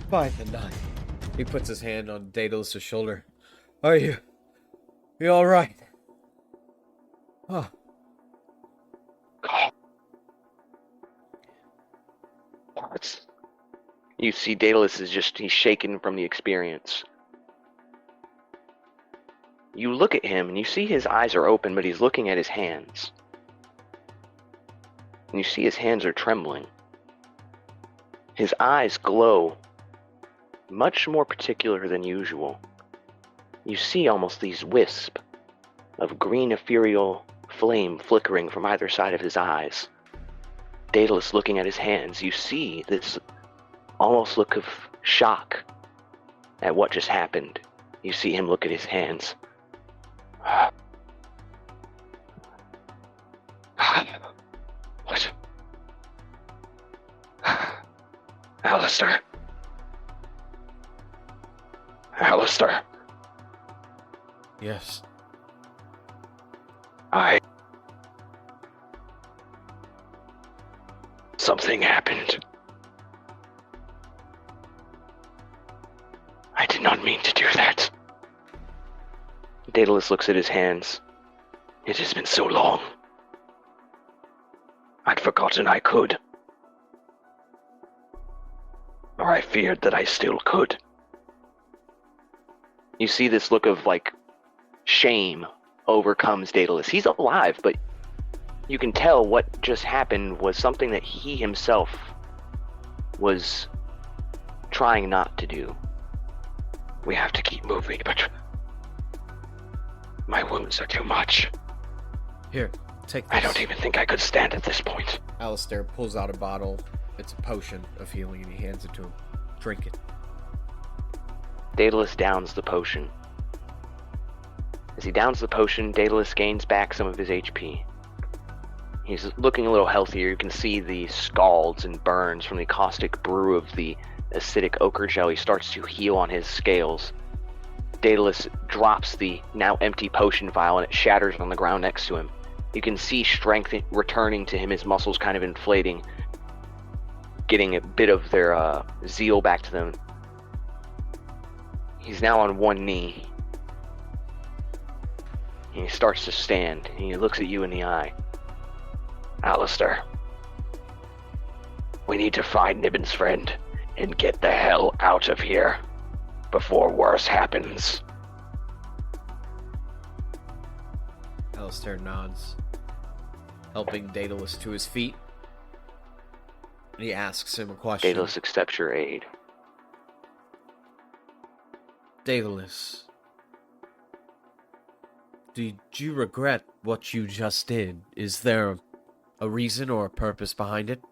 By the night. He puts his hand on Daedalus' shoulder. Are you all right? Oh. You see Daedalus is he's shaken from the experience. You look at him and you see his eyes are open, but he's looking at his hands. And you see his hands are trembling. His eyes glow much more particular than usual. You see almost these wisps of green ethereal flame flickering from either side of his eyes. Daedalus looking at his hands, you see this almost look of shock at what just happened. You see him look at his hands. What? Alistair. Alistair. Yes. Something happened. I did not mean to do that. Daedalus looks at his hands. It has been so long. I'd forgotten I could. Or I feared that I still could. You see this look of, shame overcomes Daedalus. He's alive, but you can tell what just happened was something that he himself was trying not to do. We have to keep moving, but my wounds are too much. Here, take this. I don't even think I could stand at this point. Alistair pulls out a bottle. It's a potion of healing, and he hands it to him. Drink it. Daedalus downs the potion. As he downs the potion, Daedalus gains back some of his HP. He's looking a little healthier. You can see the scalds and burns from the caustic brew of the acidic ochre jelly starts to heal on his scales. Daedalus drops the now empty potion vial and it shatters on the ground next to him. You can see strength returning to him, his muscles kind of inflating, getting a bit of their zeal back to them. He's now on one knee. He starts to stand, and he looks at you in the eye. Alistair, we need to find Niben's friend and get the hell out of here before worse happens. Alistair nods, helping Daedalus to his feet. And he asks him a question. Daedalus accepts your aid. Daedalus, did you regret what you just did? Is there a reason or a purpose behind it?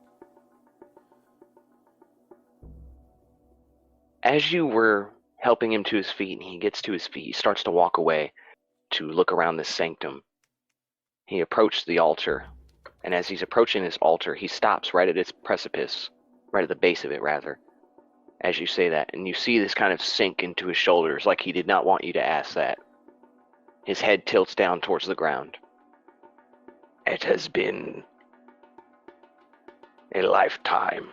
As you were helping him to his feet, and he gets to his feet, he starts to walk away to look around this sanctum. He approached the altar, and as he's approaching this altar, he stops right at its precipice, right at the base of it, rather, as you say that, and you see this kind of sink into his shoulders, like he did not want you to ask that. His head tilts down towards the ground. It has been a lifetime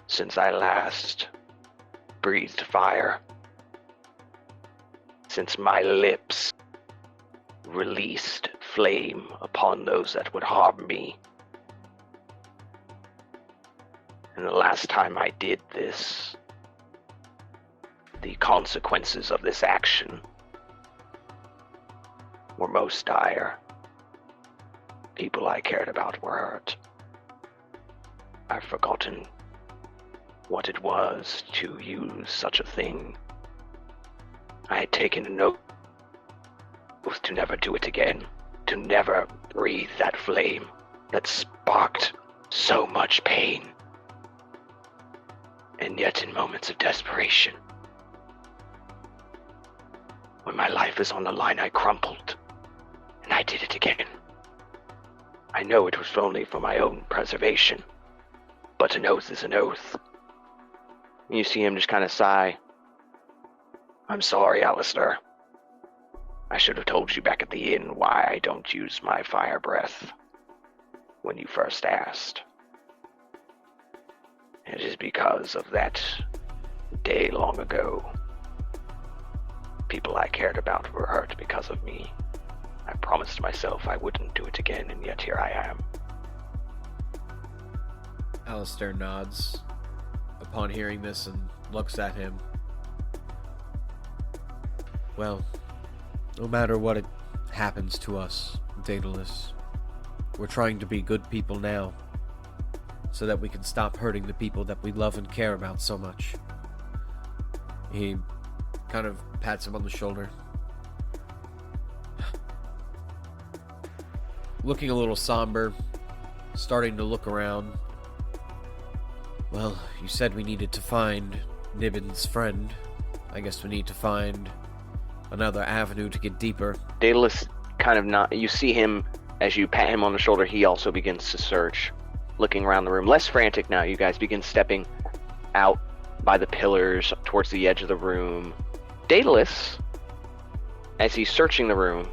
since I last breathed fire, since my lips released flame upon those that would harm me. And the last time I did this, the consequences of this action were most dire. People I cared about were hurt. I've forgotten what it was to use such a thing. I had taken an oath to never do it again, to never breathe that flame that sparked so much pain. And yet in moments of desperation, when my life is on the line, I crumpled, and I did it again. I know it was only for my own preservation, but an oath is an oath. And you see him just kind of sigh. I'm sorry, Alistair. I should have told you back at the inn why I don't use my fire breath when you first asked. It is because of that day long ago. People I cared about were hurt because of me. I promised myself I wouldn't do it again, and yet here I am. Alistair nods upon hearing this and looks at him. Well, no matter what it happens to us, Daedalus, we're trying to be good people now, so that we can stop hurting the people that we love and care about so much. He kind of pats him on the shoulder. Looking a little somber, starting to look around. Well, you said we needed to find Niben's friend. I guess we need to find another avenue to get deeper. Daedalus kind of not. You see him as you pat him on the shoulder. He also begins to search, looking around the room. Less frantic now. You guys begin stepping out by the pillars towards the edge of the room. Daedalus, as he's searching the room,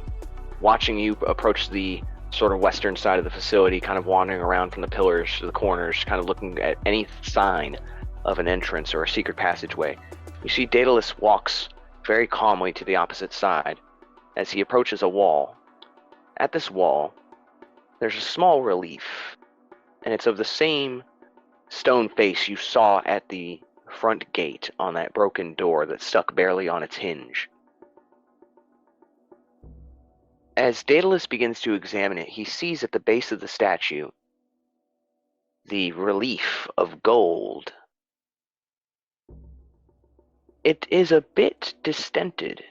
watching you approach the sort of western side of the facility, kind of wandering around from the pillars to the corners, kind of looking at any sign of an entrance or a secret passageway. You see Daedalus walks very calmly to the opposite side as he approaches a wall. At this wall, there's a small relief, and it's of the same stone face you saw at the front gate on that broken door that stuck barely on its hinge. As Daedalus begins to examine it, he sees at the base of the statue the relief of gold. It is a bit distended,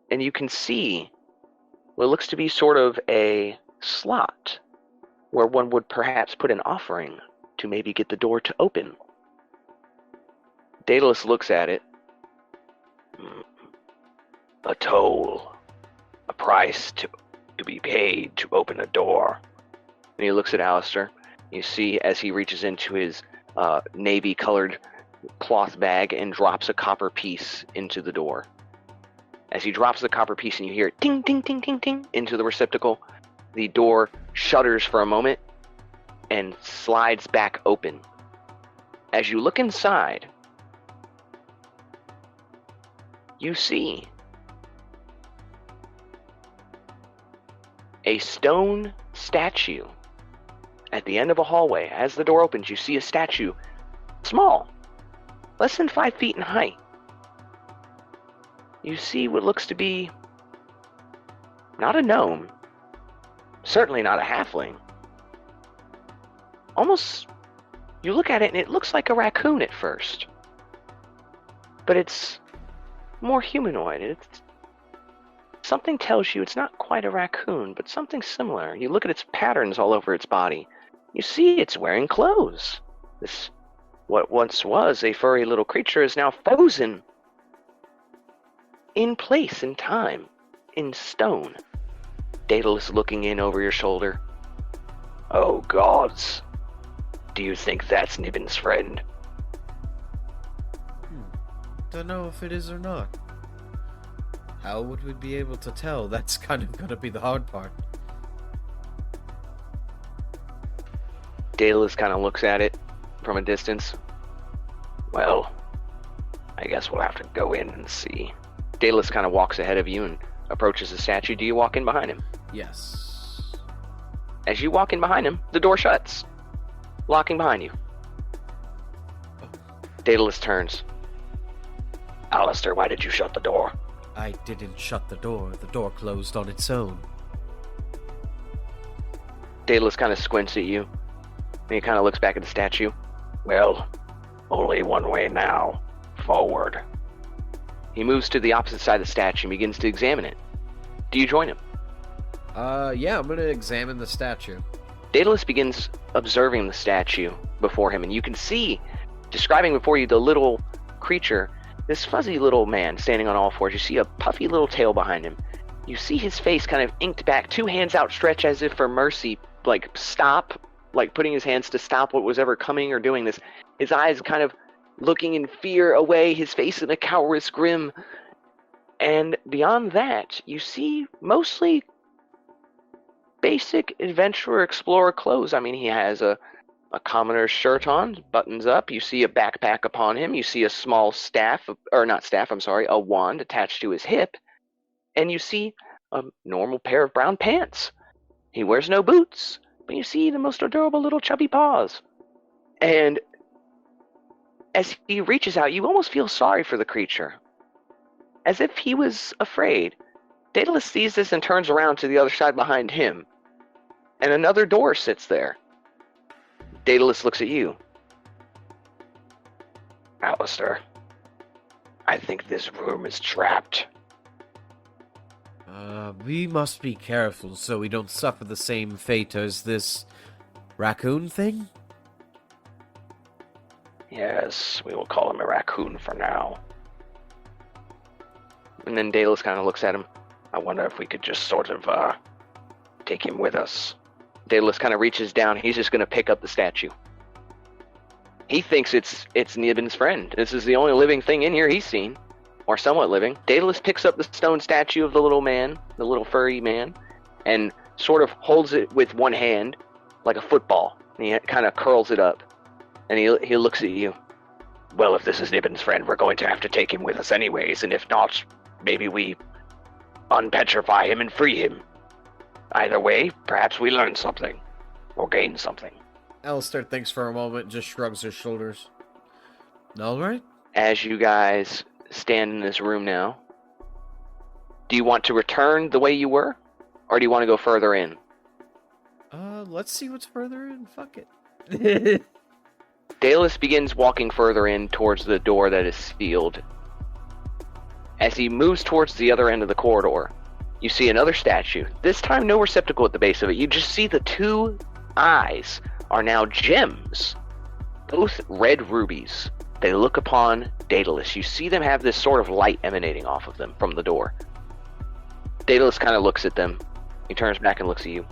and you can see what looks to be sort of a slot where one would perhaps put an offering to maybe get the door to open. Daedalus looks at it. A toll price to be paid to open a door. And he looks at Alistair. You see as he reaches into his navy-colored cloth bag and drops a copper piece into the door. As he drops the copper piece and you hear it ting, ting, ting, ting, ting into the receptacle, the door shudders for a moment and slides back open. As you look inside, you see a stone statue at the end of a hallway. As the door opens, you see a statue, small, less than 5 feet in height. You see what looks to be not a gnome, certainly not a halfling. Almost, you look at it and it looks like a raccoon at first, but it's more humanoid. Something tells you it's not quite a raccoon, but something similar. You look at its patterns all over its body. You see it's wearing clothes. This, what once was a furry little creature, is now frozen in place, in time, in stone. Daedalus looking in over your shoulder. Oh gods, do you think that's Niven's friend? Don't know if it is or not. How would we be able to tell? That's kind of gonna be the hard part. Daedalus kind of looks at it from a distance. Well, I guess we'll have to go in and see. Daedalus kind of walks ahead of you and approaches the statue. Do you walk in behind him? Yes. As you walk in behind him, the door shuts, locking behind you. Oh. Daedalus turns. Alistair, why did you shut the door? I didn't shut the door. The door closed on its own. Daedalus kind of squints at you, and he kind of looks back at the statue. Well, only one way now. Forward. He moves to the opposite side of the statue and begins to examine it. Do you join him? Yeah, I'm gonna examine the statue. Daedalus begins observing the statue before him, and you can see, describing before you the little creature, this fuzzy little man standing on all fours. You see a puffy little tail behind him. You see his face kind of inked back, 2 hands outstretched as if for mercy, like stop, like putting his hands to stop what was ever coming or doing this. His eyes kind of looking in fear away, his face in a coward's grim. And beyond that, you see mostly basic adventurer explorer clothes. I mean, he has a commoner's shirt on, buttons up. You see a backpack upon him. You see a small a wand attached to his hip. And you see a normal pair of brown pants. He wears no boots, but you see the most adorable little chubby paws. And as he reaches out, you almost feel sorry for the creature. As if he was afraid. Daedalus sees this and turns around to the other side behind him. And another door sits there. Daedalus looks at you. Alistair, I think this room is trapped. We must be careful so we don't suffer the same fate as this raccoon thing? Yes, we will call him a raccoon for now. And then Daedalus kind of looks at him. I wonder if we could just sort of, take him with us. Daedalus kind of reaches down. He's just going to pick up the statue. He thinks it's Niben's friend. This is the only living thing in here he's seen, or somewhat living. Daedalus picks up the stone statue of the little man, the little furry man, and sort of holds it with one hand, like a football. And he kind of curls it up, and he looks at you. Well, if this is Niben's friend, we're going to have to take him with us anyways, and if not, maybe we unpetrify him and free him. Either way, perhaps we learn something, or gain something. Alistair thinks for a moment, just shrugs his shoulders. Alright. As you guys stand in this room now, do you want to return the way you were, or do you want to go further in? Let's see what's further in. Fuck it. Daedalus begins walking further in towards the door that is sealed. As he moves towards the other end of the corridor, you see another statue. This time no receptacle at the base of it. You just see the 2 eyes are now gems. Both red rubies. They look upon Daedalus. You see them have this sort of light emanating off of them from the door. Daedalus kind of looks at them. He turns back and looks at you.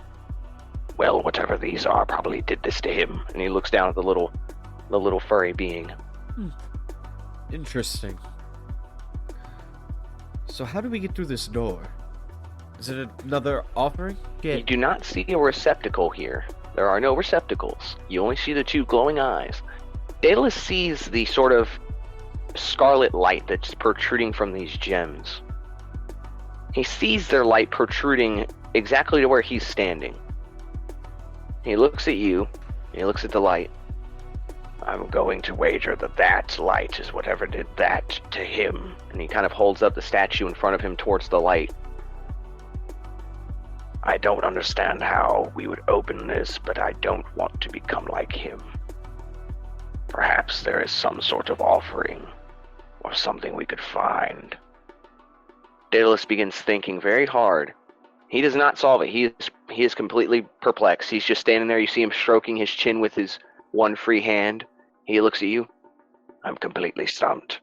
Well, whatever these are probably did this to him. And he looks down at the little furry being. Interesting. So how do we get through this door? Is it another offering? You do not see a receptacle here. There are no receptacles. You only see the two glowing eyes. Daedalus sees the sort of scarlet light that's protruding from these gems. He sees their light protruding exactly to where he's standing. He looks at you, and he looks at the light. I'm going to wager that light is whatever did that to him. And he kind of holds up the statue in front of him towards the light. I don't understand how we would open this, but I don't want to become like him. Perhaps there is some sort of offering, or something we could find. Daedalus begins thinking very hard. He does not solve it. He is completely perplexed. He's just standing there. You see him stroking his chin with his one free hand. He looks at you. I'm completely stumped.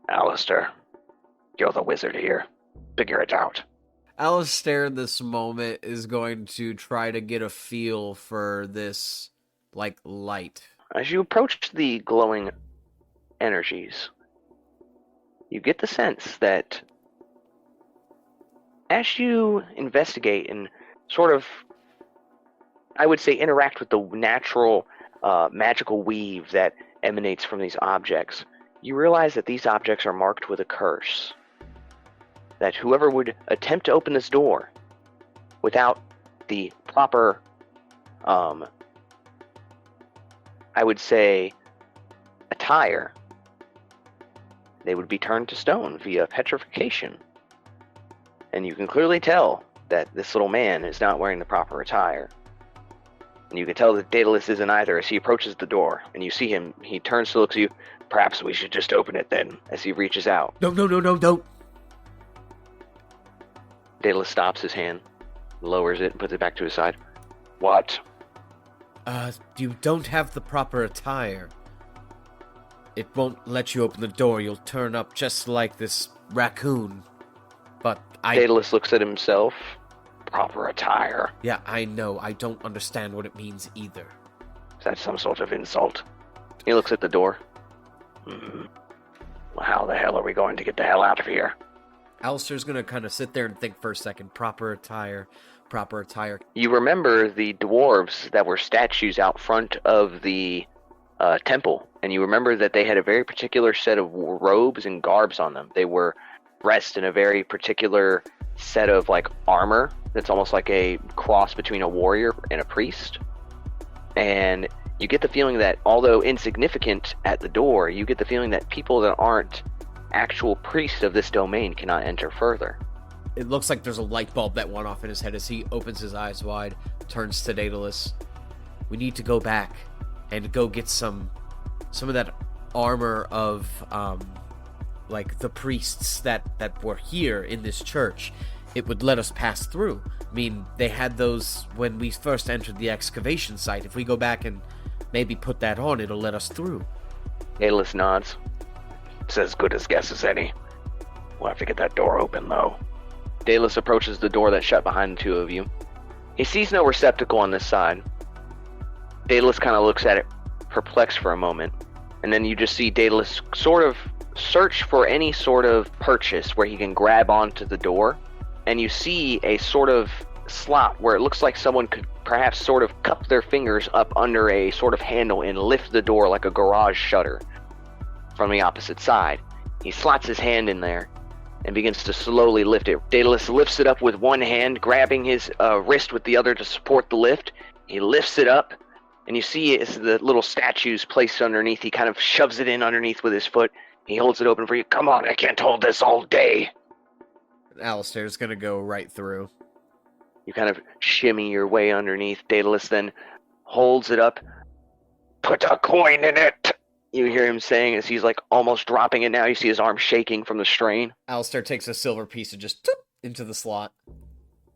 Alistair, you're the wizard here. Figure it out. Alistair in this moment is going to try to get a feel for this, light. As you approach the glowing energies, you get the sense that as you investigate and sort of, I would say, interact with the natural magical weave that emanates from these objects, you realize that these objects are marked with a curse. That whoever would attempt to open this door without the proper, I would say, attire, they would be turned to stone via petrification. And you can clearly tell that this little man is not wearing the proper attire. And you can tell that Daedalus isn't either as he approaches the door. And you see him, he turns to look at you. Perhaps we should just open it then, as he reaches out. No, don't. Daedalus stops his hand, lowers it, and puts it back to his side. What? You don't have the proper attire. It won't let you open the door. You'll turn up just like this raccoon. But Daedalus looks at himself. Proper attire. Yeah, I know. I don't understand what it means either. Is that some sort of insult? He looks at the door. Well, how the hell are we going to get the hell out of here? Alistair's gonna kind of sit there and think for a second. Proper attire. You remember the dwarves that were statues out front of the temple, and you remember that they had a very particular set of robes and garbs on them. They were dressed in a very particular set of armor that's almost like a cross between a warrior and a priest. And you get the feeling that, although insignificant at the door, you get the feeling that people that aren't actual priests of this domain cannot enter further. It looks like there's a light bulb that went off in his head as he opens his eyes wide, turns to Daedalus. We need to go back and go get some of that armor of the priests that were here in this church. It would let us pass through. I mean, they had those when we first entered the excavation site. If we go back and maybe put that on, it'll let us through. Daedalus nods. It's as good a guess as any. We'll have to get that door open, though. Daedalus approaches the door that's shut behind the two of you. He sees no receptacle on this side. Daedalus kind of looks at it, perplexed for a moment. And then you just see Daedalus sort of search for any sort of purchase where he can grab onto the door. And you see a sort of slot where it looks like someone could perhaps sort of cup their fingers up under a sort of handle and lift the door like a garage shutter from the opposite side. He slots his hand in there and begins to slowly lift it. Daedalus lifts it up with one hand, grabbing his wrist with the other to support the lift. He lifts it up, and you see as the little statue's placed underneath, he kind of shoves it in underneath with his foot. He holds it open for you. Come on, I can't hold this all day. Alistair's gonna go right through. You kind of shimmy your way underneath. Daedalus then holds it up. Put a coin in it! You hear him saying as he's almost dropping it now. You see his arm shaking from the strain. Alistair takes a silver piece and just into the slot.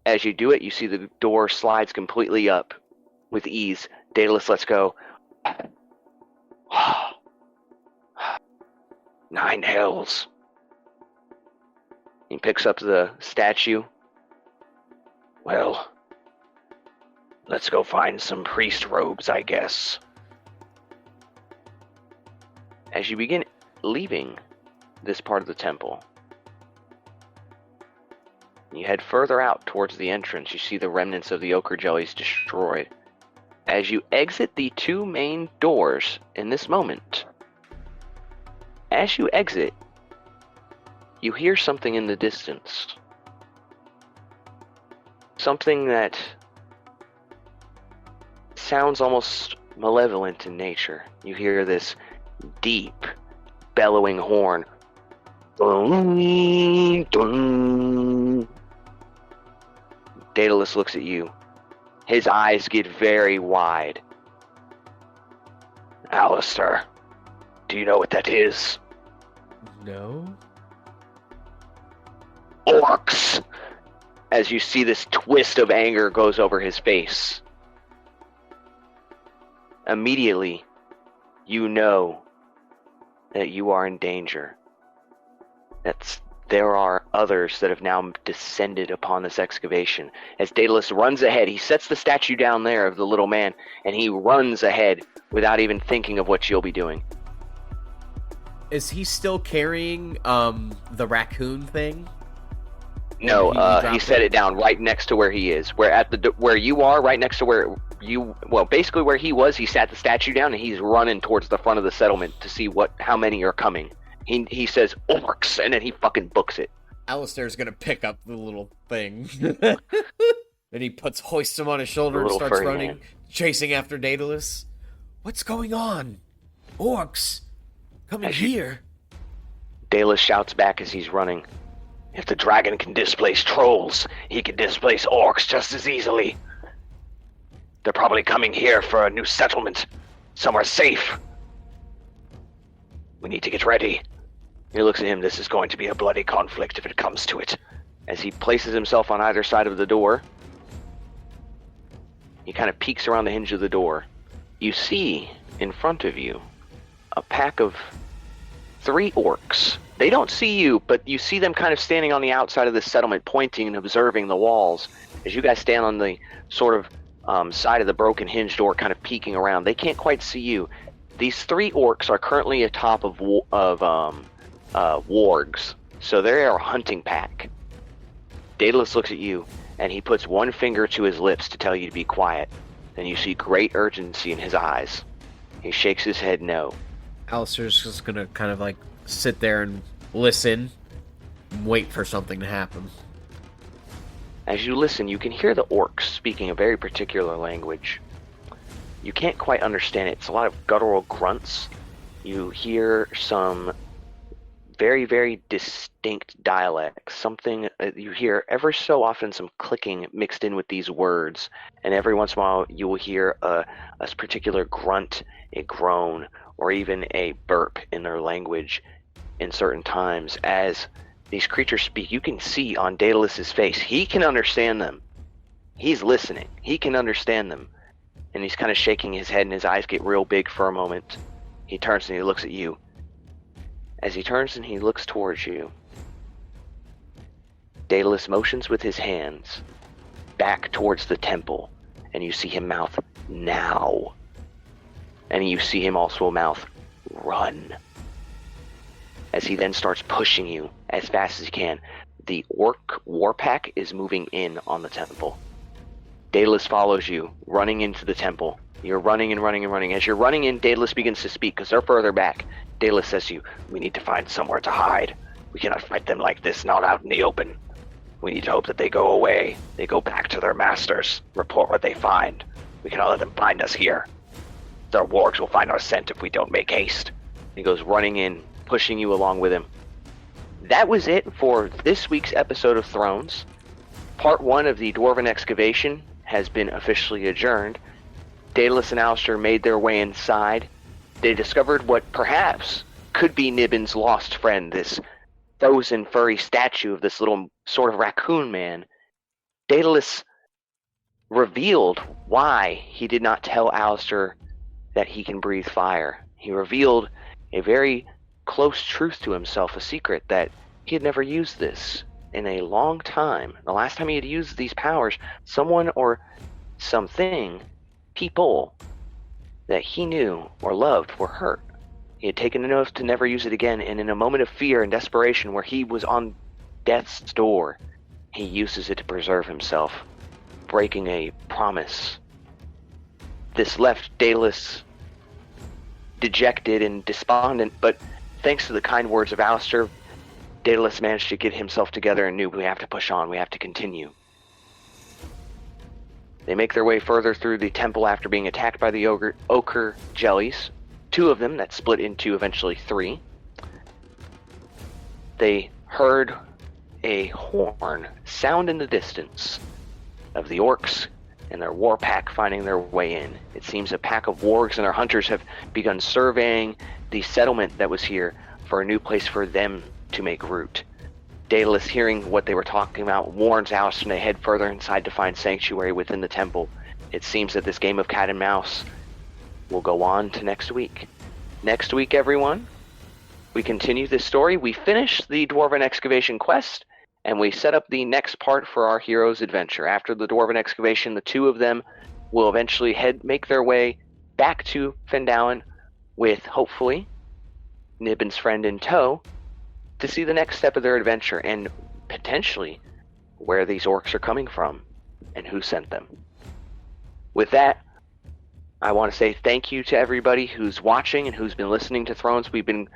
As you do it, you see the door slides completely up with ease. Daedalus lets go. 9 hells. He picks up the statue, Well, let's go find some priest robes, I guess. As you begin leaving this part of the temple, you head further out towards the entrance. You see the remnants of the ochre jellies destroyed. As you exit the two main doors in this moment, as you exit, you hear something in the distance. Something that sounds almost malevolent in nature. You hear this deep, bellowing horn. Dun, dun. Daedalus looks at you. His eyes get very wide. Alistair, do you know what that is? No. Orcs! As you see this twist of anger goes over his face. Immediately, you know that you are in danger. There are others that have now descended upon this excavation. As Daedalus runs ahead, he sets the statue down there of the little man, and he runs ahead without even thinking of what you'll be doing. Is he still carrying the raccoon thing? No, he set it down right next to where he is. Where you are, right next to basically where he was, he sat the statue down, and he's running towards the front of the settlement to see how many are coming. He says orcs, and then he fucking books it. Alistair's gonna pick up the little thing. Then he hoists him on his shoulder and starts running, man, chasing after Daedalus. What's going on? Orcs! Coming here! Daedalus shouts back as he's running. If the dragon can displace trolls, he can displace orcs just as easily. They're probably coming here for a new settlement. Somewhere safe. We need to get ready. He looks at him. This is going to be a bloody conflict if it comes to it. As he places himself on either side of the door, he kind of peeks around the hinge of the door. You see in front of you a pack of 3 orcs. They don't see you, but you see them kind of standing on the outside of the settlement, pointing and observing the walls. As you guys stand on the sort of side of the broken hinge door, kind of peeking around. They can't quite see you. These 3 orcs are currently atop of wargs, so they're a hunting pack. Daedalus looks at you, and he puts one finger to his lips to tell you to be quiet. Then you see great urgency in his eyes. He shakes his head no. Alistair's just gonna kind of like sit there and listen, and wait for something to happen. As you listen, you can hear the orcs speaking a very particular language. You can't quite understand it. It's a lot of guttural grunts. You hear some very, very distinct dialects. Something you hear ever so often, some clicking mixed in with these words. And every once in a while, you will hear a particular grunt, a groan, or even a burp in their language in certain times. As these creatures speak, you can see on Daedalus's face, he can understand them. He's listening. He can understand them. And he's kind of shaking his head, and his eyes get real big for a moment. He turns and he looks at you. As he turns and he looks towards you, Daedalus motions with his hands back towards the temple, and you see him mouth, "Now." And you see him also mouth, "Run." As he then starts pushing you as fast as he can, the orc warpack is moving in on the temple. Daedalus follows you, running into the temple. You're running and running and running. As you're running in, Daedalus begins to speak, because they're further back. Daedalus says to you, "We need to find somewhere to hide. We cannot fight them like this, not out in the open. We need to hope that they go away. They go back to their masters, report what they find. We cannot let them find us here. Their wargs will find our scent if we don't make haste." He goes running in, pushing you along with him. That was it for this week's episode of Thrones. Part 1 of the Dwarven Excavation has been officially adjourned. Daedalus and Alistair made their way inside. They discovered what perhaps could be Niben's lost friend, this frozen furry statue of this little sort of raccoon man. Daedalus revealed why he did not tell Alistair that he can breathe fire. He revealed a very close truth to himself, a secret that he had never used this. in a long time. The last time he had used these powers, someone or something, people that he knew or loved were hurt. He had taken an oath to never use it again, and in a moment of fear and desperation where he was on death's door, he uses it to preserve himself, breaking a promise. This left Daedalus dejected and despondent, but thanks to the kind words of Alistair, Daedalus managed to get himself together and knew we have to push on, we have to continue. They make their way further through the temple after being attacked by the ochre jellies, 2 of them that split into eventually 3. They heard a horn sound in the distance of the orcs and their war pack finding their way in. It seems a pack of wargs and their hunters have begun surveying the settlement that was here for a new place for them to make root. Daedalus, hearing what they were talking about, warns Alistair to head further inside to find sanctuary within the temple. It seems that this game of cat and mouse will go on to next week. Next week, everyone, we continue this story. We finish the Dwarven excavation quest, and we set up the next part for our hero's adventure. After the Dwarven excavation, the 2 of them will eventually make their way back to Fendalen with, hopefully, Nibbin's friend in tow, to see the next step of their adventure and potentially where these orcs are coming from and who sent them. With that, I want to say thank you to everybody who's watching and who's been listening to Thrones. We've been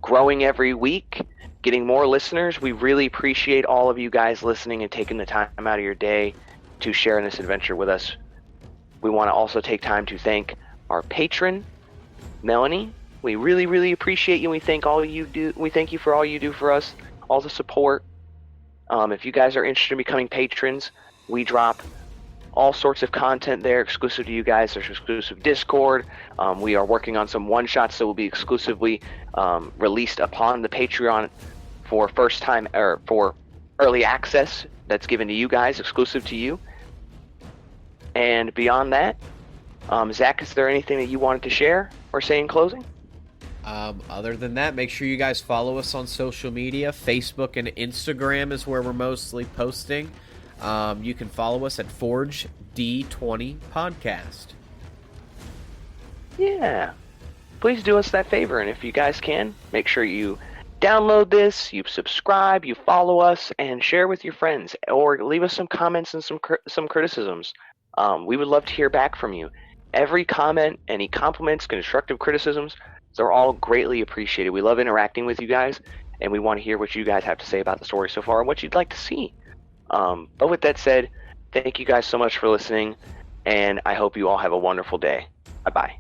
growing every week, getting more listeners. We really appreciate all of you guys listening and taking the time out of your day to share in this adventure with us. We want to also take time to thank our patron, Melanie. We really, really appreciate you. We thank all you do. We thank you for all you do for us, all the support. If you guys are interested in becoming patrons, we drop all sorts of content there exclusive to you guys. There's exclusive Discord. We are working on some one-shots that will be exclusively released upon the Patreon for first time or for early access. That's given to you guys, exclusive to you. And beyond that, Zach, is there anything that you wanted to share or say in closing? Other than that, make sure you guys follow us on social media. Facebook and Instagram is where we're mostly posting. You can follow us at Forge D20 Podcast. Yeah. Please do us that favor, and if you guys can, make sure you download this, you subscribe, you follow us, and share with your friends, or leave us some comments and some criticisms. We would love to hear back from you. Every comment, any compliments, constructive criticisms, they're all greatly appreciated. We love interacting with you guys, and we want to hear what you guys have to say about the story so far and what you'd like to see. But with that said, thank you guys so much for listening, and I hope you all have a wonderful day. Bye-bye.